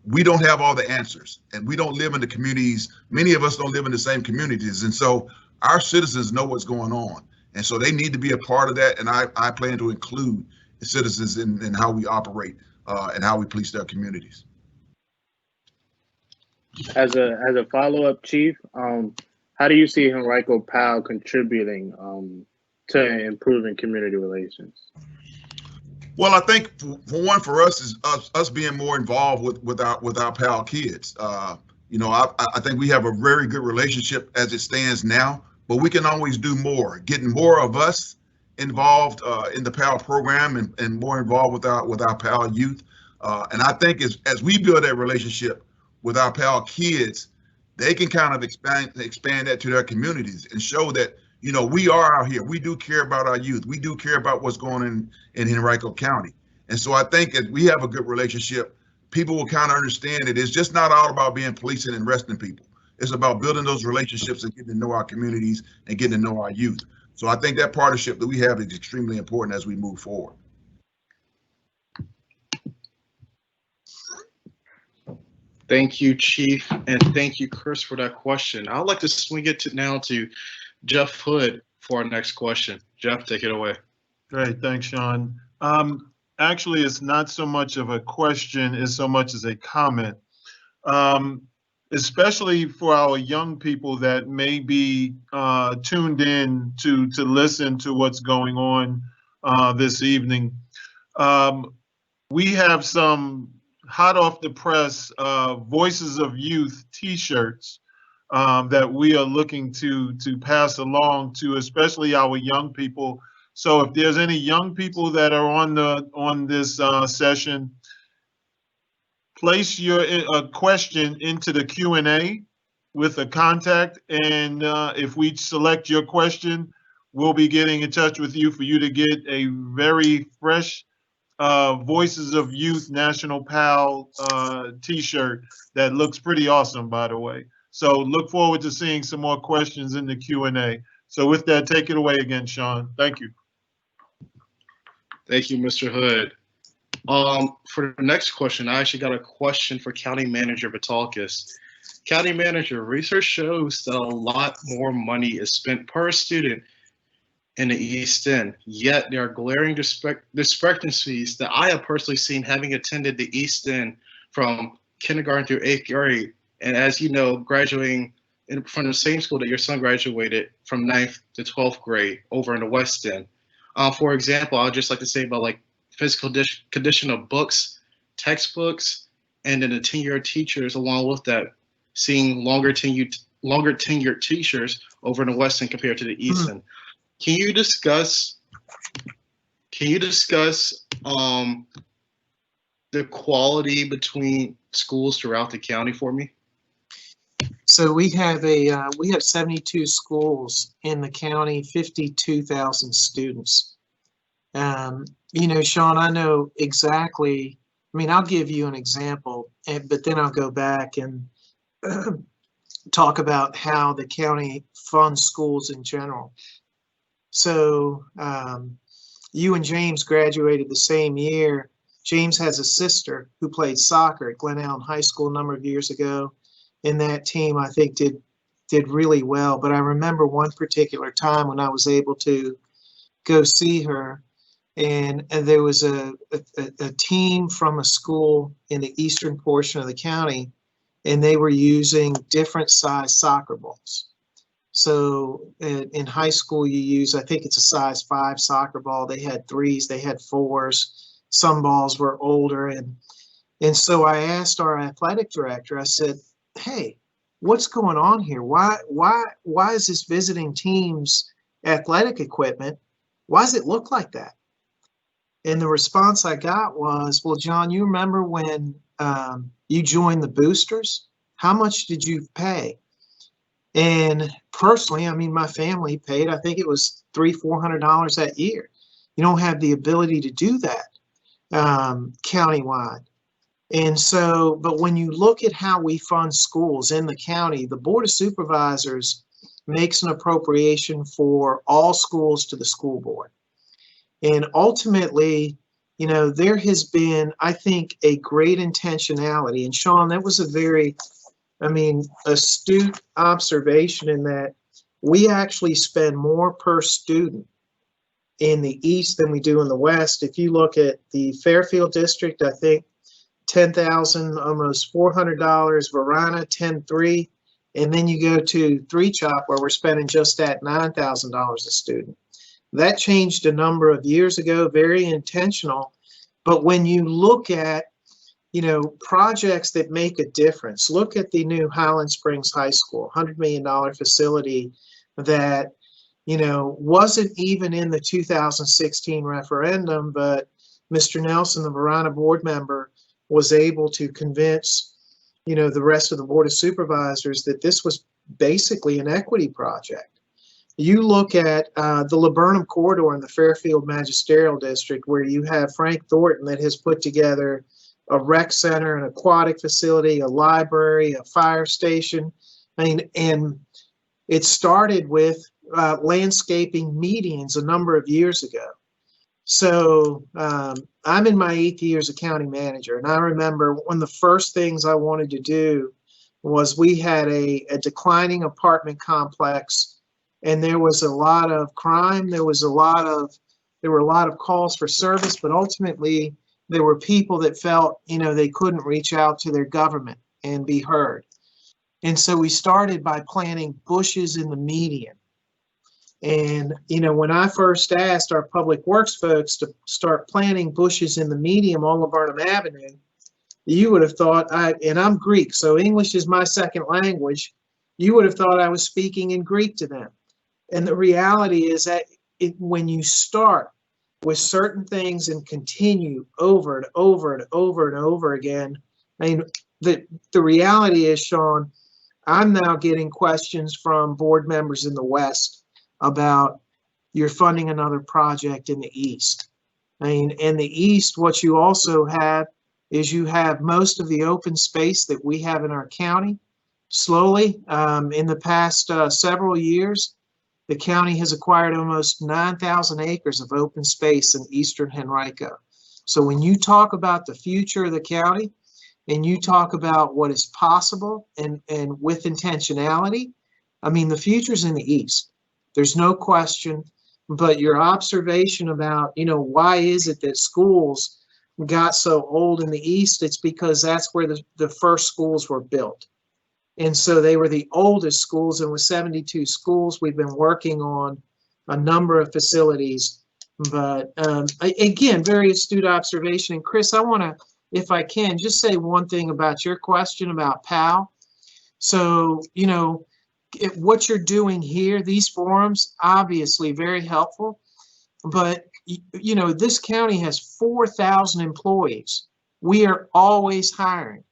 We don't have all the answers, and we don't live in the communities. Many of us don't live in the same communities. And so our citizens know what's going on. And so they need to be a part of that. And I plan to include the citizens in how we operate and how we police their communities. As a follow-up, Chief, how do you see Henrico Powell contributing to improving community relations? Well, I think for us is us being more involved with our PAL kids. You know, I think we have a very good relationship as it stands now, but we can always do more. Getting more of us involved in the PAL program and more involved with our PAL youth. And I think as we build that relationship with our PAL kids, they can kind of expand that to their communities and show that, you know, we are out here. We do care about our youth. We do care about what's going on in Henrico County. And so I think as we have a good relationship, people will kind of understand that it's just not all about being policing and arresting people. It's about building those relationships and getting to know our communities and getting to know our youth. So I think that partnership that we have is extremely important as we move forward. Thank you, Chief, and thank you, Chris, for that question. I'd like to swing it now to Jeff Hood for our next question. Jeff, take it away. Great, thanks, Sean. Actually, it's not so much of a question as so much as a comment, especially for our young people that may be tuned in to listen to what's going on this evening. We have some hot off the press Voices of Youth t-shirts that we are looking to pass along to especially our young people. So if there's any young people that are on this session, place your question into the Q&A with a contact, and if we select your question, we'll be getting in touch with you for you to get a very fresh Voices of Youth National PAL t-shirt that looks pretty awesome, by the way. So look forward to seeing some more questions in the Q&A. So with that, take it away again, Sean. Thank you. Thank you, Mr. Hood. For the next question, I actually got a question for County Manager Vitalkis. County Manager, research shows that a lot more money is spent per student in the East End, yet there are glaring discrepancies that I have personally seen having attended the East End from kindergarten through 8th grade. And as you know, graduating from the same school that your son graduated from 9th to 12th grade over in the West End. For example, I'd just like to say about like physical condition of books, textbooks, and then the tenured teachers along with that, seeing longer tenured teachers over in the West End compared to the East End. Can you discuss the quality between schools throughout the county for me? So we have 72 schools in the county, 52,000 students. You know, Sean, I know exactly. I mean, I'll give you an example, but then I'll go back and talk about how the county funds schools in general. So you and James graduated the same year. James has a sister who played soccer at Glen Allen High School a number of years ago. And that team, I think, did did really well. But I remember one particular time when I was able to go see her, and there was a team from a school in the eastern portion of the county, and they were using different size soccer balls. So in high school, you use, I think it's a size 5 soccer ball. They had 3s, they had 4s. Some balls were older. And so I asked our athletic director, I said, hey, what's going on here? Why is this visiting team's athletic equipment, why does it look like that? And the response I got was, well, John, you remember when you joined the boosters? How much did you pay? And personally, I mean, my family paid, I think it was $300-400 that year. You don't have the ability to do that countywide. And so, but when you look at how we fund schools in the county, the Board of Supervisors makes an appropriation for all schools to the school board. And ultimately, you know, there has been, I think, a great intentionality. And Sean, that was a very, I mean, astute observation in that we actually spend more per student in the East than we do in the West. If you look at the Fairfield district, I think $10,000, almost $400, Varina, $10,300, and then you go to Three Chop where we're spending just at $9,000 a student. That changed a number of years ago, very intentional. But when you look at, you know, projects that make a difference, look at the new Highland Springs High School, $100 million facility that, you know, wasn't even in the 2016 referendum, but Mr. Nelson, the Varina board member, was able to convince, you know, the rest of the Board of Supervisors that this was basically an equity project. You look at the Laburnum corridor in the Fairfield Magisterial District, where you have Frank Thornton that has put together a rec center, an aquatic facility, a library, a fire station. I mean, and it started with landscaping medians a number of years ago. So I'm in my 8th year as a county manager, and I remember one of the first things I wanted to do was we had a declining apartment complex, and there was a lot of crime. There were a lot of calls for service, but ultimately there were people that felt, you know, they couldn't reach out to their government and be heard. And so we started by planting bushes in the median. And, you know, when I first asked our public works folks to start planting bushes in the median all of Burnham Avenue, you would have thought, and I'm Greek, so English is my second language, you would have thought I was speaking in Greek to them. And the reality is that when you start with certain things and continue over and over and over and over again, I mean, the reality is, Sean, I'm now getting questions from board members in the West about you're funding another project in the East. I mean, in the East, what you also have is you have most of the open space that we have in our county. Slowly, in the past several years, the county has acquired almost 9,000 acres of open space in eastern Henrico. So when you talk about the future of the county and you talk about what is possible and with intentionality, I mean, the future's in the East. There's no question, but your observation about, you know, why is it that schools got so old in the East? It's because that's where the first schools were built. And so they were the oldest schools, and with 72 schools, we've been working on a number of facilities. But again, very astute observation. And Chris, I want to, if I can, just say one thing about your question about PAL. So, you know, what you're doing here, these forums, obviously very helpful, but you know, this county has 4,000 employees. We are always hiring.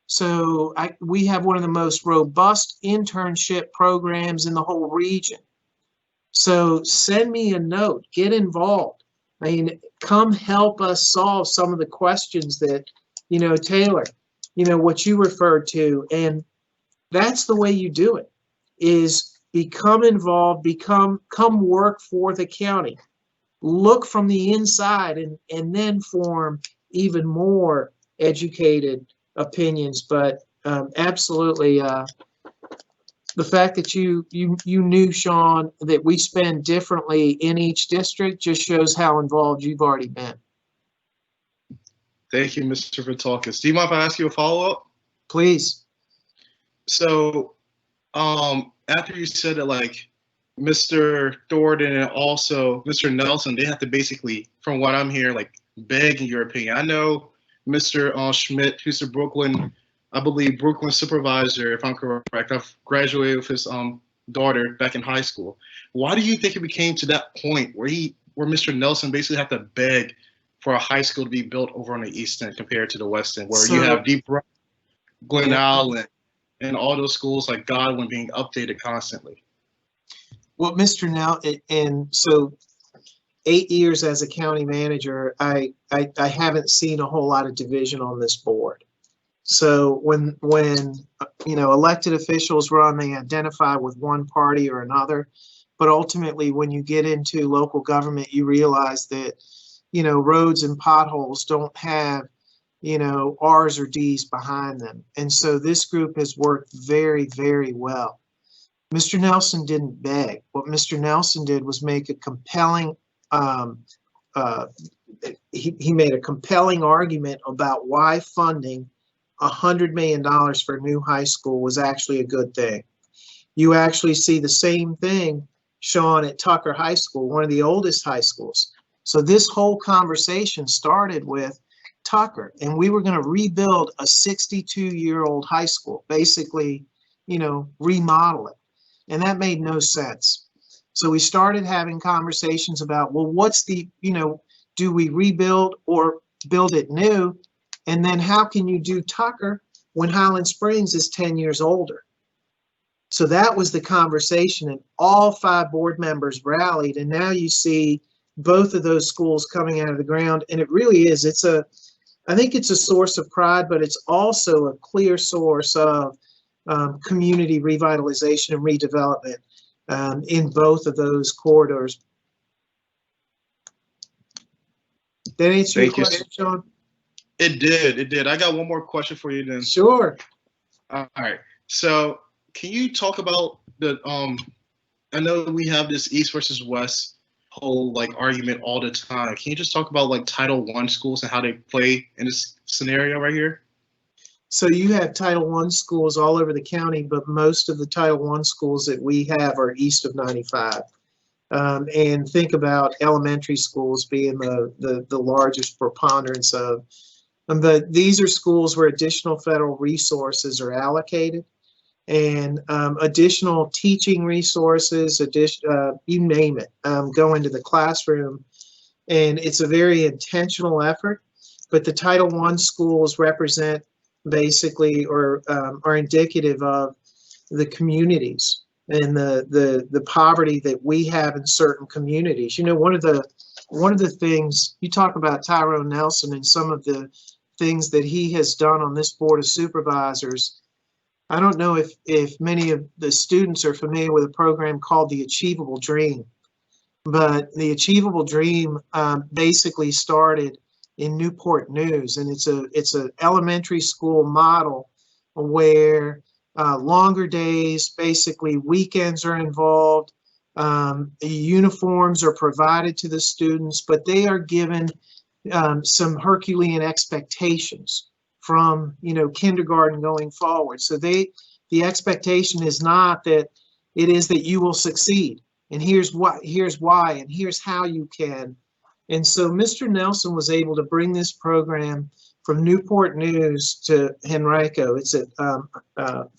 So we have one of the most robust internship programs in the whole region. So send me a note, get involved. I mean, come help us solve some of the questions that, you know, Taylor, you know, what you referred to. And that's the way you do it, is become involved, come work for the county. Look from the inside and then form even more educated opinions. But absolutely, the fact that you knew, Sean, that we spend differently in each district just shows how involved you've already been. Thank you, Mr. Vitalkis. Do you mind if I ask you a follow-up? Please. So, after you said that, like, Mr. Thornton and also Mr. Nelson, they have to basically, from what I'm hearing, like, beg in your opinion. I know Mr. Schmidt, who's the Brooklyn, I believe Brooklyn supervisor, if I'm correct. I've graduated with his daughter back in high school. Why do you think it became to that point where Mr. Nelson basically had to beg for a high school to be built over on the East End compared to the West End, where you have Deep Run, Glen Allen, and all those schools like Godwin being updated constantly? Well, Mr. Now, and so 8 years as a county manager, I haven't seen a whole lot of division on this board. So when elected officials run, they identify with one party or another, but ultimately when you get into local government, you realize that roads and potholes don't have R's or D's behind them. And so this group has worked very, very well. Mr. Nelson didn't beg. What Mr. Nelson did was make a compelling he made a compelling argument about why funding $100 million for a new high school was actually a good thing. You actually see the same thing, Sean, at Tucker High School, one of the oldest high schools. So this whole conversation started with Tucker, and we were going to rebuild a 62-year-old high school, basically, remodel it. And that made no sense. So we started having conversations about, well, what's the, do we rebuild or build it new? And then how can you do Tucker when Highland Springs is 10 years older? So that was the conversation, and all 5 board members rallied. And now you see both of those schools coming out of the ground. And it really is, I think it's a source of pride, but it's also a clear source of community revitalization and redevelopment in both of those corridors. That answer your question, Sean? It did. I got one more question for you then. Sure. All right. So can you talk about the I know we have this East versus West whole argument all the time. Can you just talk about Title I schools and how they play in this scenario right here? So you have Title I schools all over the county, but most of the Title I schools that we have are east of 95. And think about elementary schools being the largest preponderance of. But these are schools where additional federal resources are allocated, and additional teaching resources, you name it, go into the classroom. And it's a very intentional effort, but the Title I schools represent basically or are indicative of the communities and the poverty that we have in certain communities. One of the things you talk about Tyrone Nelson and some of the things that he has done on this board of supervisors. I don't know if many of the students are familiar with a program called the Achievable Dream, but the Achievable Dream basically started in Newport News, and it's a elementary school model where longer days, basically weekends are involved, uniforms are provided to the students, but they are given some Herculean expectations from kindergarten going forward. So the expectation is not that it is that you will succeed, and here's why, and here's how you can. And so Mr. Nelson was able to bring this program from Newport News to Henrico. It's at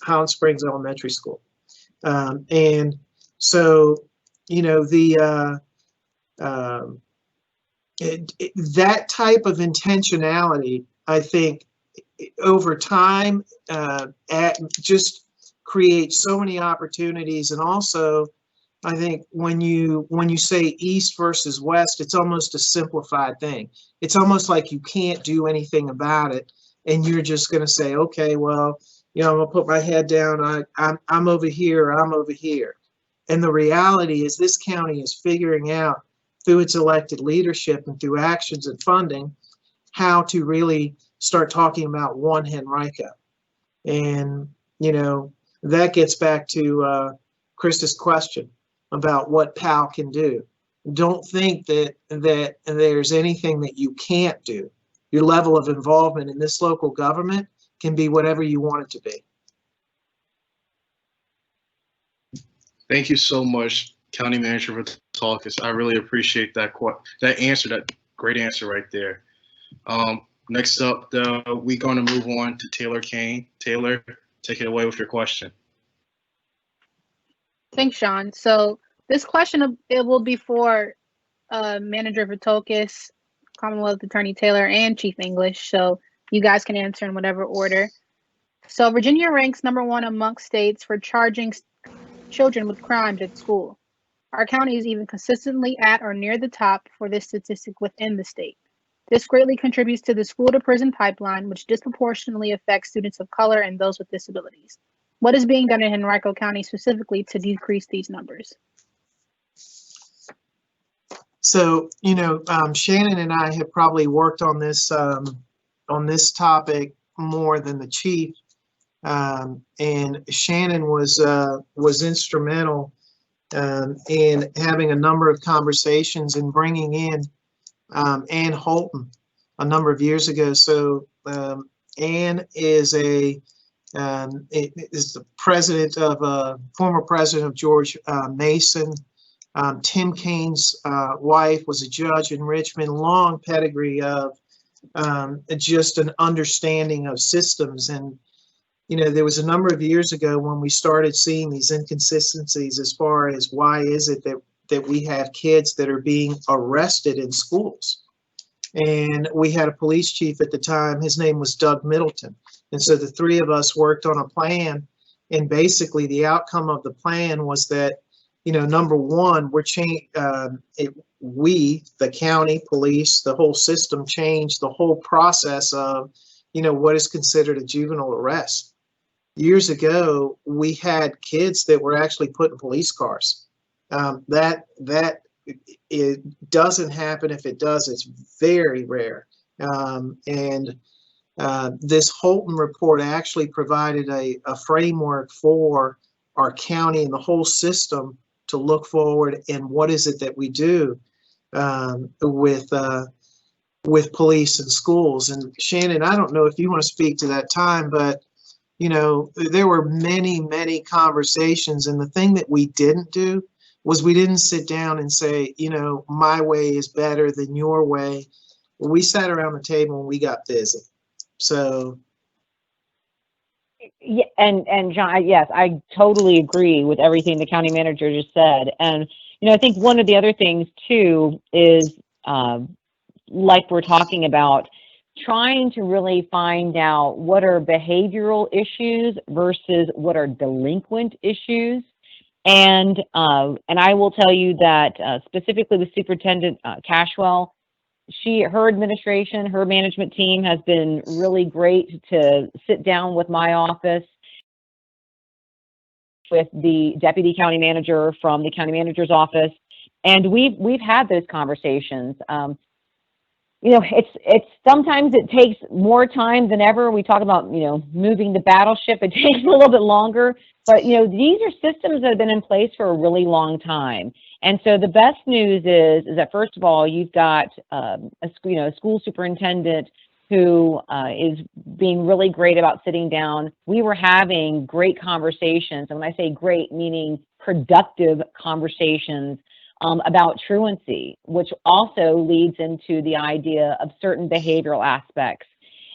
Highland Springs Elementary School. And so, that type of intentionality, I think, over time, just creates so many opportunities. And also, I think when you say East versus West, it's almost a simplified thing. It's almost like you can't do anything about it, and you're just going to say, okay, well, I'm going to put my head down. I'm over here. I'm over here. And the reality is, this county is figuring out through its elected leadership and through actions and funding how to really start talking about one Henrico. And that gets back to Chris's question about what PAL can do. Don't think that there's anything that you can't do. Your level of involvement in this local government can be whatever you want it to be. Thank you so much, County Manager Vitulkis. I really appreciate that answer, that great answer right there. Next up, we're going to move on to Taylor Kane. Taylor, take it away with your question. Thanks, Sean. So this question, it will be for Manager Vitulkis, Commonwealth Attorney Taylor, and Chief English. So you guys can answer in whatever order. So Virginia ranks #1 amongst states for charging children with crimes at school. Our county is even consistently at or near the top for this statistic within the state. This greatly contributes to the school to prison pipeline, which disproportionately affects students of color and those with disabilities. What is being done in Henrico County specifically to decrease these numbers? So, Shannon and I have probably worked on this topic more than the chief. And Shannon was instrumental in having a number of conversations and bringing in Ann Holton a number of years ago. So Ann is the former president of George Mason. Tim Kaine's wife was a judge in Richmond, long pedigree of just an understanding of systems. And there was a number of years ago when we started seeing these inconsistencies as far as why is it that we have kids that are being arrested in schools. And we had a police chief at the time, his name was Doug Middleton. And so the three of us worked on a plan, and basically the outcome of the plan was that, number one, we, the county, police, the whole system changed the whole process of, what is considered a juvenile arrest. Years ago, we had kids that were actually put in police cars. That it doesn't happen. If it does, it's very rare. This Holton report actually provided a framework for our county and the whole system to look forward and what is it that we do with police and schools. And Shannon, I don't know if you want to speak to that time, but there were many, many conversations, and the thing that we didn't do was we didn't sit down and say, my way is better than your way. We sat around the table and we got busy. So. Yeah, and John, yes, I totally agree with everything the county manager just said. And, I think one of the other things too is, like we're talking about, trying to really find out what are behavioral issues versus what are delinquent issues. And I will tell you that specifically with Superintendent Cashwell, her administration, her management team has been really great to sit down with my office, with the deputy county manager from the county manager's office, and we've had those conversations. It's sometimes it takes more time than ever. We talk about, moving the battleship. It takes a little bit longer, but, these are systems that have been in place for a really long time. And so the best news is that, first of all, you've got a school superintendent who is being really great about sitting down. We were having great conversations. And when I say great, meaning productive conversations about truancy, which also leads into the idea of certain behavioral aspects.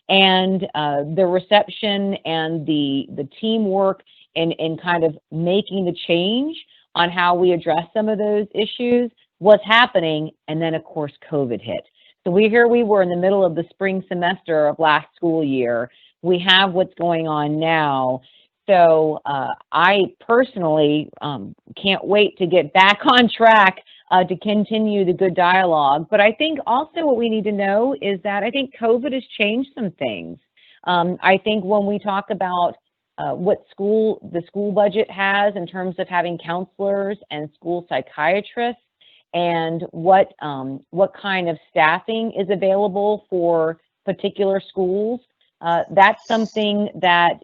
And the reception and the teamwork in kind of making the change on how we address some of those issues was happening. And then, of course, COVID hit. So we were in the middle of the spring semester of last school year. We have what's going on now. So I personally can't wait to get back on track to continue the good dialogue. But I think also what we need to know is that I think COVID has changed some things. I think when we talk about what the school budget has in terms of having counselors and school psychiatrists, and what kind of staffing is available for particular schools, that's something that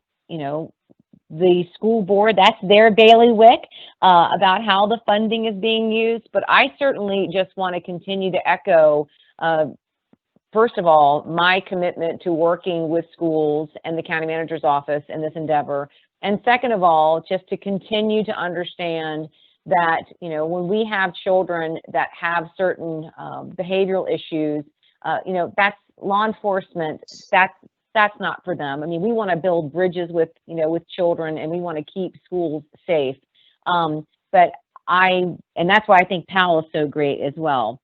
the school board, that's their bailiwick about how the funding is being used. But I certainly just want to continue to echo, first of all, my commitment to working with schools and the county manager's office in this endeavor. And second of all, just to continue to understand that, you know, when we have children that have certain behavioral issues, you know, that's law enforcement, that's not for them. I mean, we want to build bridges with, you know, with children, and we want to keep schools safe. And that's why I think PAL is so great as well.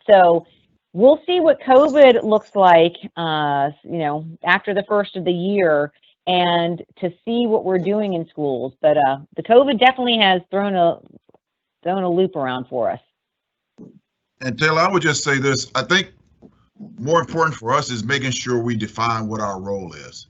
So we'll see what COVID looks like, you know, after the first of the year, and to see what we're doing in schools. But the COVID definitely has thrown a loop around for us. And Taylor, I would just say this. I think more important for us is making sure we define what our role is.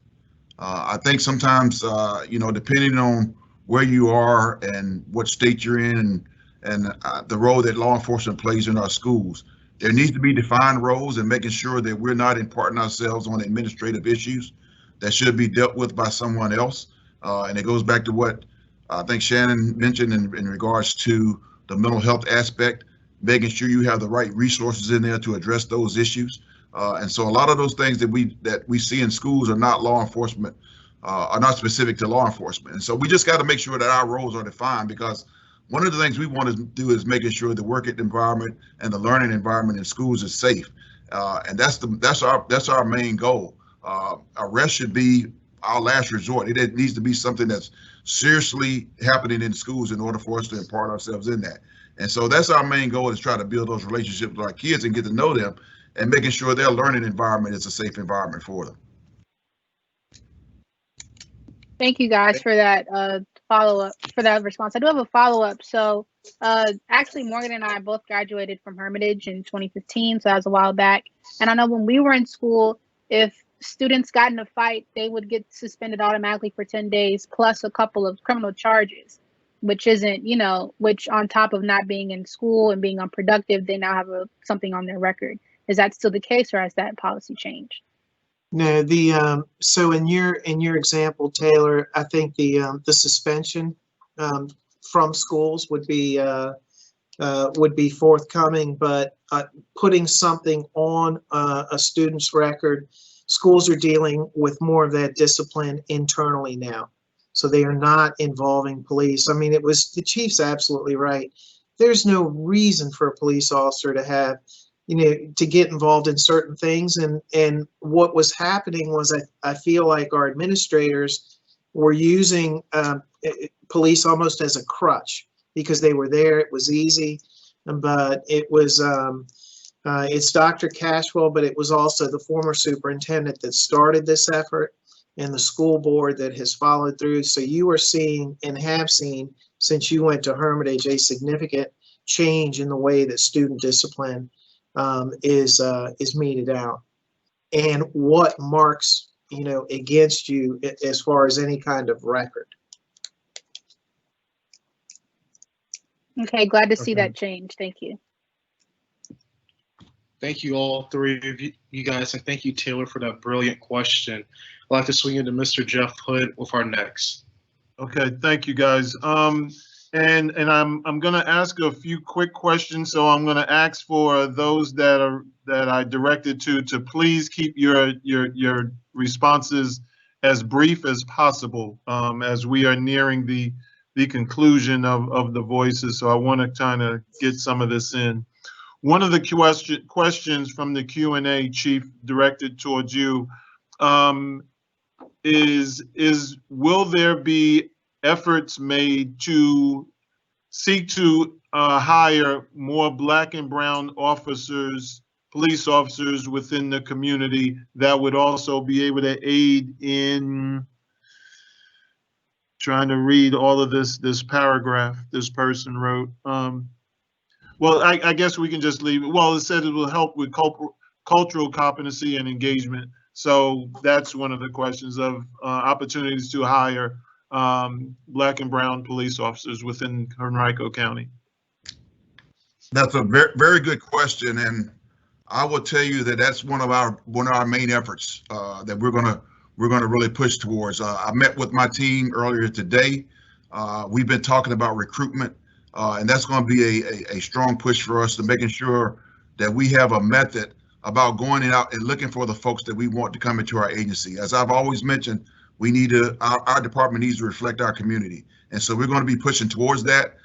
I think sometimes, you know, depending on where you are and what state you're in, and the role that law enforcement plays in our schools, there needs to be defined roles, and making sure that we're not imparting ourselves on administrative issues that should be dealt with by someone else. And it goes back to what I think Shannon mentioned in regards to the mental health aspect, making sure you have the right resources in there to address those issues. And so a lot of those things that we see in schools are not law enforcement, are not specific to law enforcement. And so we just got to make sure that our roles are defined, because one of the things we want to do is making sure the work environment and the learning environment in schools is safe. And that's our main goal. Arrest should be our last resort. It needs to be something that's seriously happening in schools in order for us to impart ourselves in that. And so that's our main goal, is try to build those relationships with our kids and get to know them, and making sure their learning environment is a safe environment for them. Thank you guys for that follow-up, for that response. I do have a follow-up. So actually, Morgan and I both graduated from Hermitage in 2015, so that was a while back. And I know when we were in school, if students got in a fight, they would get suspended automatically for 10 days, plus a couple of criminal charges, which isn't, you know, which on top of not being in school and being unproductive, they now have something on their record. Is that still the case, or has that policy changed? No, so in your example, Taylor, I think the suspension from schools would be forthcoming, but putting something on a student's record, schools are dealing with more of that discipline internally now, so they are not involving police. I mean, the chief's absolutely right. There's no reason for a police officer to have, you know, to get involved in certain things. And what was happening was I feel like our administrators were using police almost as a crutch, because they were there. It was easy, but it was it's Dr. Cashwell, but it was also the former superintendent that started this effort, and the school board that has followed through. So you are seeing, and have seen since you went to Hermitage, a significant change in the way that student discipline is meted out, and what marks, you know, against you as far as any kind of record. Okay, glad to see that change. Thank you. Thank you, all three of you guys, and thank you, Taylor, for that brilliant question. I'd like to swing into Mr. Jeff Hood with our next. Okay, thank you, guys. And I'm going to ask a few quick questions. So I'm going to ask for those that I directed to please keep your responses as brief as possible, as we are nearing the conclusion of the voices. So I want to kind of get some of this in. One of the questions from the Q&A, Chief, directed towards you, is will there be efforts made to seek to hire more Black and brown officers, police officers within the community that would also be able to aid in trying to read all of this paragraph this person wrote? Well, I guess we can just leave it. Well, it said it will help with cultural competency and engagement. So that's one of the questions of opportunities to hire Black and brown police officers within Henrico County. That's a very, very good question, and I will tell you that that's one of our main efforts that we're we're going to really push towards. I met with my team earlier today. We've been talking about recruitment, and that's going to be a strong push for us to making sure that we have a method about going out and looking for the folks that we want to come into our agency. As I've always mentioned, we need to, our department needs to reflect our community. And so we're going to be pushing towards that.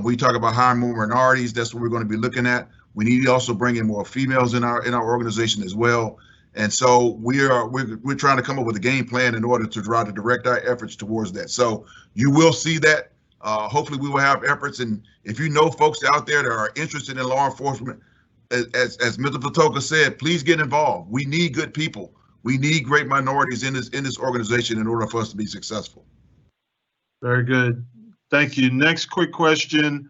We talk about hiring more minorities. That's what we're going to be looking at. We need to also bring in more females in our organization as well. And so we're trying to come up with a game plan in order to try to direct our efforts towards that. So you will see that. Hopefully we will have efforts. And if you know folks out there that are interested in law enforcement, as Mr. Patoka said, please get involved. We need good people. We need great minorities in this organization in order for us to be successful. Very good. Thank you. Next quick question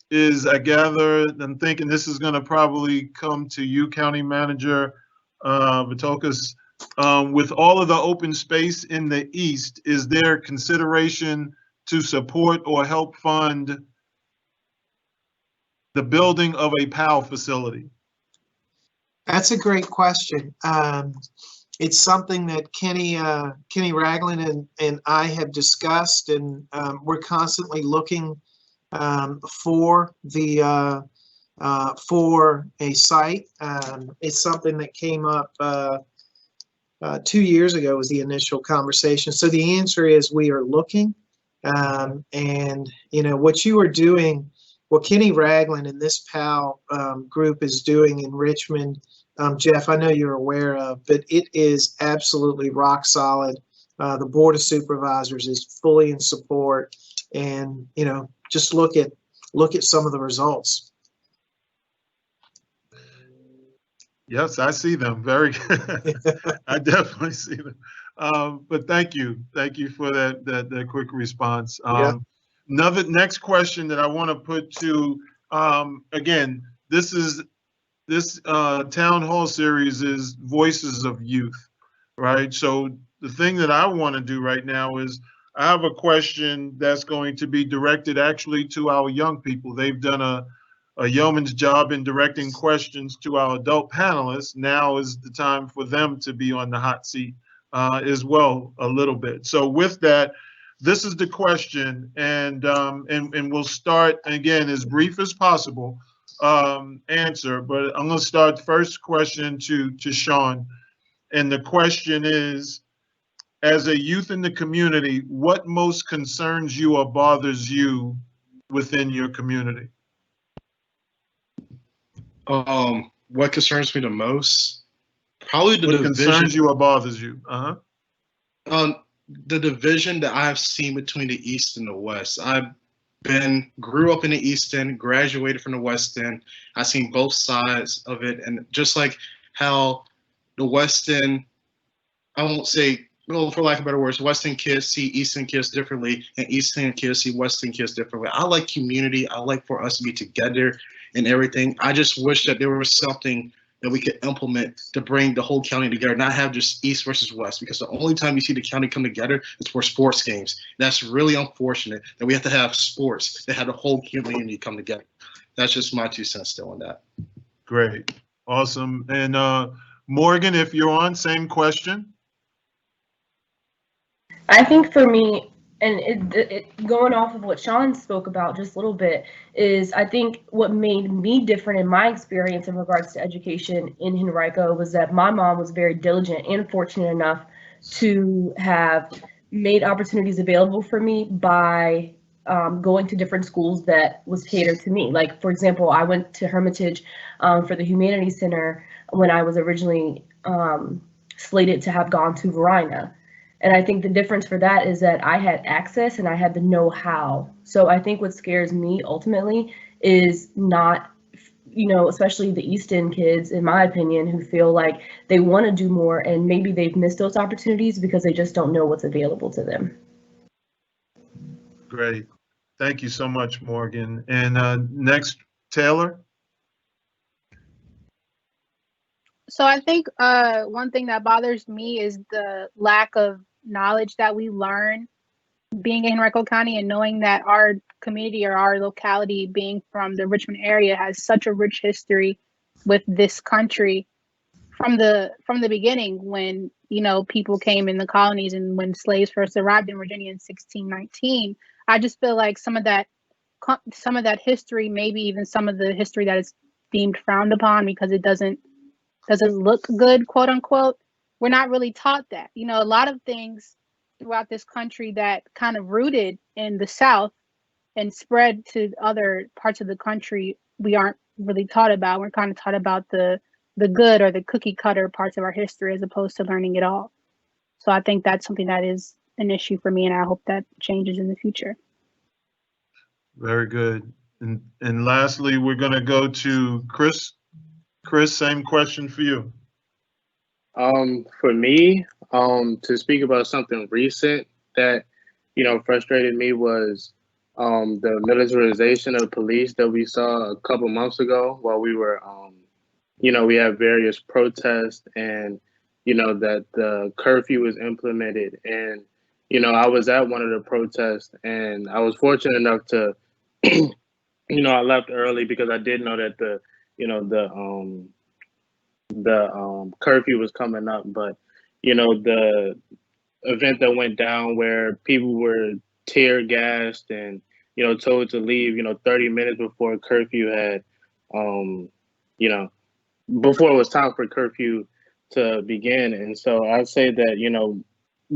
is, I gather, I'm thinking this is going to probably come to you, County Manager Vitokas. With all of the open space in the East, is there consideration to support or help fund the building of a PAL facility? That's a great question. It's something that Kenny Ragland and I have discussed, and we're constantly looking for a site. It's something that came up 2 years ago was the initial conversation. So the answer is we are looking, and you know what you are doing, what Kenny Ragland and this PAL group is doing in Richmond. Jeff, I know you're aware of, but it is absolutely rock solid. The Board of Supervisors is fully in support, and you know, just look at some of the results. Yes, I see them. Very good. I definitely see them. But thank you for that quick response. Next question that I want to put to again, this town hall series is Voices of Youth, right? So the thing that I want to do right now is I have a question that's going to be directed actually to our young people. They've done a yeoman's job in directing questions to our adult panelists. Now is the time for them to be on the hot seat as well a little bit. So with that, this is the question, and we'll start again as brief as possible. Answer, but I'm going to start first question to Sean, and the question is, as a youth in the community, what most concerns you or bothers you within your community? What concerns me the most? Probably the what division. Concerns you or bothers you? The division that I've seen between the East and the West. Grew up in the East End, graduated from the West End. I've seen both sides of it, and just like how the West End, I won't say, well, for lack of better words, West End kids see East End kids differently, and East End kids see West End kids differently. I like community. I like for us to be together and everything. I just wish that there was something that we could implement to bring the whole county together, not have just East versus West, because the only time you see the county come together is for sports games. That's really unfortunate that we have to have sports that have the whole community come together. That's just my 2 cents still on that. Great. Awesome. And Morgan, if you're on, same question. I think for me, and going off of what Sean spoke about just a little bit, is I think what made me different in my experience in regards to education in Henrico was that my mom was very diligent and fortunate enough to have made opportunities available for me by going to different schools that was catered to me. Like, for example, I went to Hermitage for the Humanities Center when I was originally slated to have gone to Varina. And I think the difference for that is that I had access and I had the know-how. So I think what scares me ultimately is not, you know, especially the East End kids, in my opinion, who feel like they want to do more and maybe they've missed those opportunities because they just don't know what's available to them. Great. Thank you so much, Morgan. And next, Taylor. So I think one thing that bothers me is the lack of knowledge that we learn being in Henrico County, and knowing that our community or our locality, being from the Richmond area, has such a rich history with this country from the beginning, when people came in the colonies and when slaves first arrived in Virginia in 1619. I just feel like some of that history, maybe even some of the history that is deemed frowned upon because it doesn't look good, quote unquote. We're not really taught that. A lot of things throughout this country that kind of rooted in the South and spread to other parts of the country, we aren't really taught about. We're kind of taught about the good or the cookie cutter parts of our history as opposed to learning it all. So I think that's something that is an issue for me, and I hope that changes in the future. Very good. And lastly, we're going to go to Chris. Chris, same question for you. For me, to speak about something recent that, frustrated me was the militarization of the police that we saw a couple months ago while we were, we had various protests and, that the curfew was implemented. And, I was at one of the protests and I was fortunate enough to, I left early because I did know that the curfew was coming up, but the event that went down where people were tear gassed and told to leave 30 minutes before curfew had before it was time for curfew to begin. And so I'd say that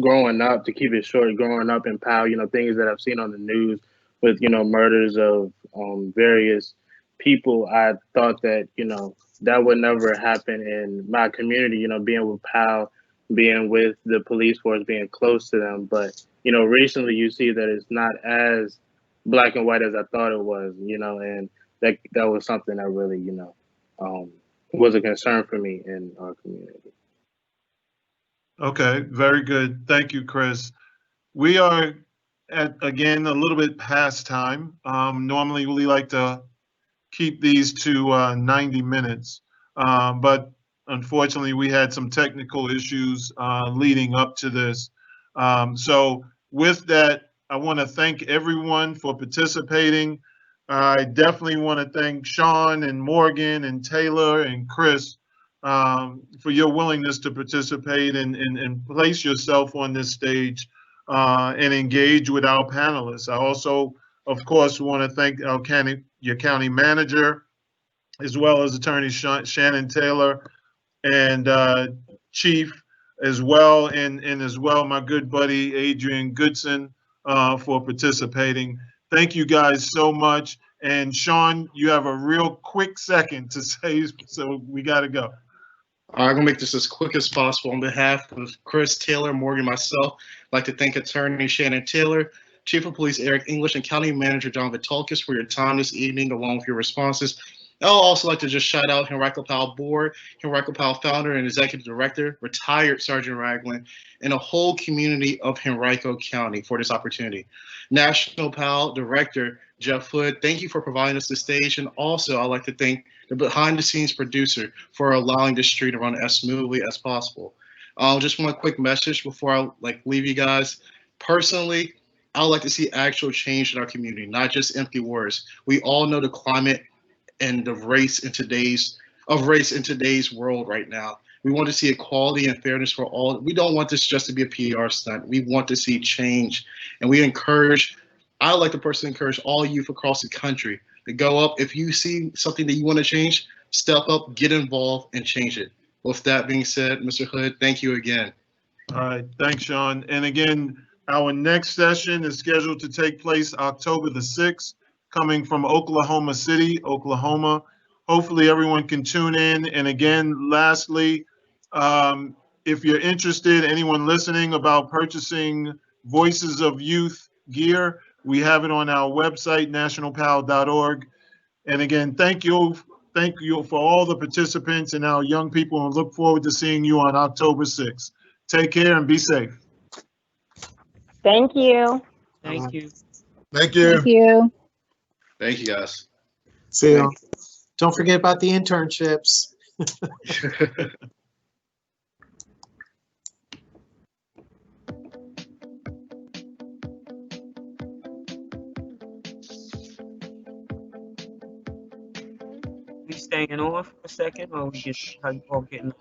growing up, to keep it short, growing up in Powell, things that I've seen on the news with murders of various people, I thought that that would never happen in my community, being with Powell, being with the police force, being close to them. But, recently you see that it's not as black and white as I thought it was, and that was something that really, was a concern for me in our community. Okay, very good. Thank you, Chris. We are again, a little bit past time. Normally we like to keep these to 90 minutes. But unfortunately, we had some technical issues leading up to this. So with that, I want to thank everyone for participating. I definitely want to thank Sean and Morgan and Taylor and Chris for your willingness to participate and place yourself on this stage and engage with our panelists. I also, of course, want to thank your county manager, as well as Attorney Shannon Taylor and Chief as well, and as well my good buddy Adrian Goodson for participating. Thank you guys so much. And Sean, you have a real quick second to say, so we got to go. All right, I'm going to make this as quick as possible. On behalf of Chris, Taylor, Morgan, myself, I'd like to thank Attorney Shannon Taylor, Chief of Police Eric English, and County Manager John Vitalkis for your time this evening, along with your responses. I'd also like to just shout out Henrico Powell Board, Henrico Powell Founder and Executive Director, retired Sergeant Ragland, and a whole community of Henrico County for this opportunity. National Powell Director Jeff Hood, thank you for providing us the stage. And also, I'd like to thank the behind-the-scenes producer for allowing this stream to run as smoothly as possible. Just one quick message before I leave you guys. Personally, I would like to see actual change in our community, not just empty words. We all know the climate and the race in today's world right now. We want to see equality and fairness for all. We don't want this just to be a PR stunt. We want to see change, and I like to personally encourage all youth across the country to go up. If you see something that you want to change, step up, get involved, and change it. With that being said, Mr. Hood, thank you again. All right, thanks, Sean. And again, our next session is scheduled to take place October the 6th, coming from Oklahoma City, Oklahoma. Hopefully everyone can tune in. And again, lastly, if you're interested, anyone listening, about purchasing Voices of Youth gear, we have it on our website, nationalpal.org. And again, thank you for all the participants and our young people, and look forward to seeing you on October 6th. Take care and be safe. Thank you. Thank you. Thank you. Thank you. Thank you, guys. See you. Don't forget about the internships. We staying on for a second, or we just how you all getting?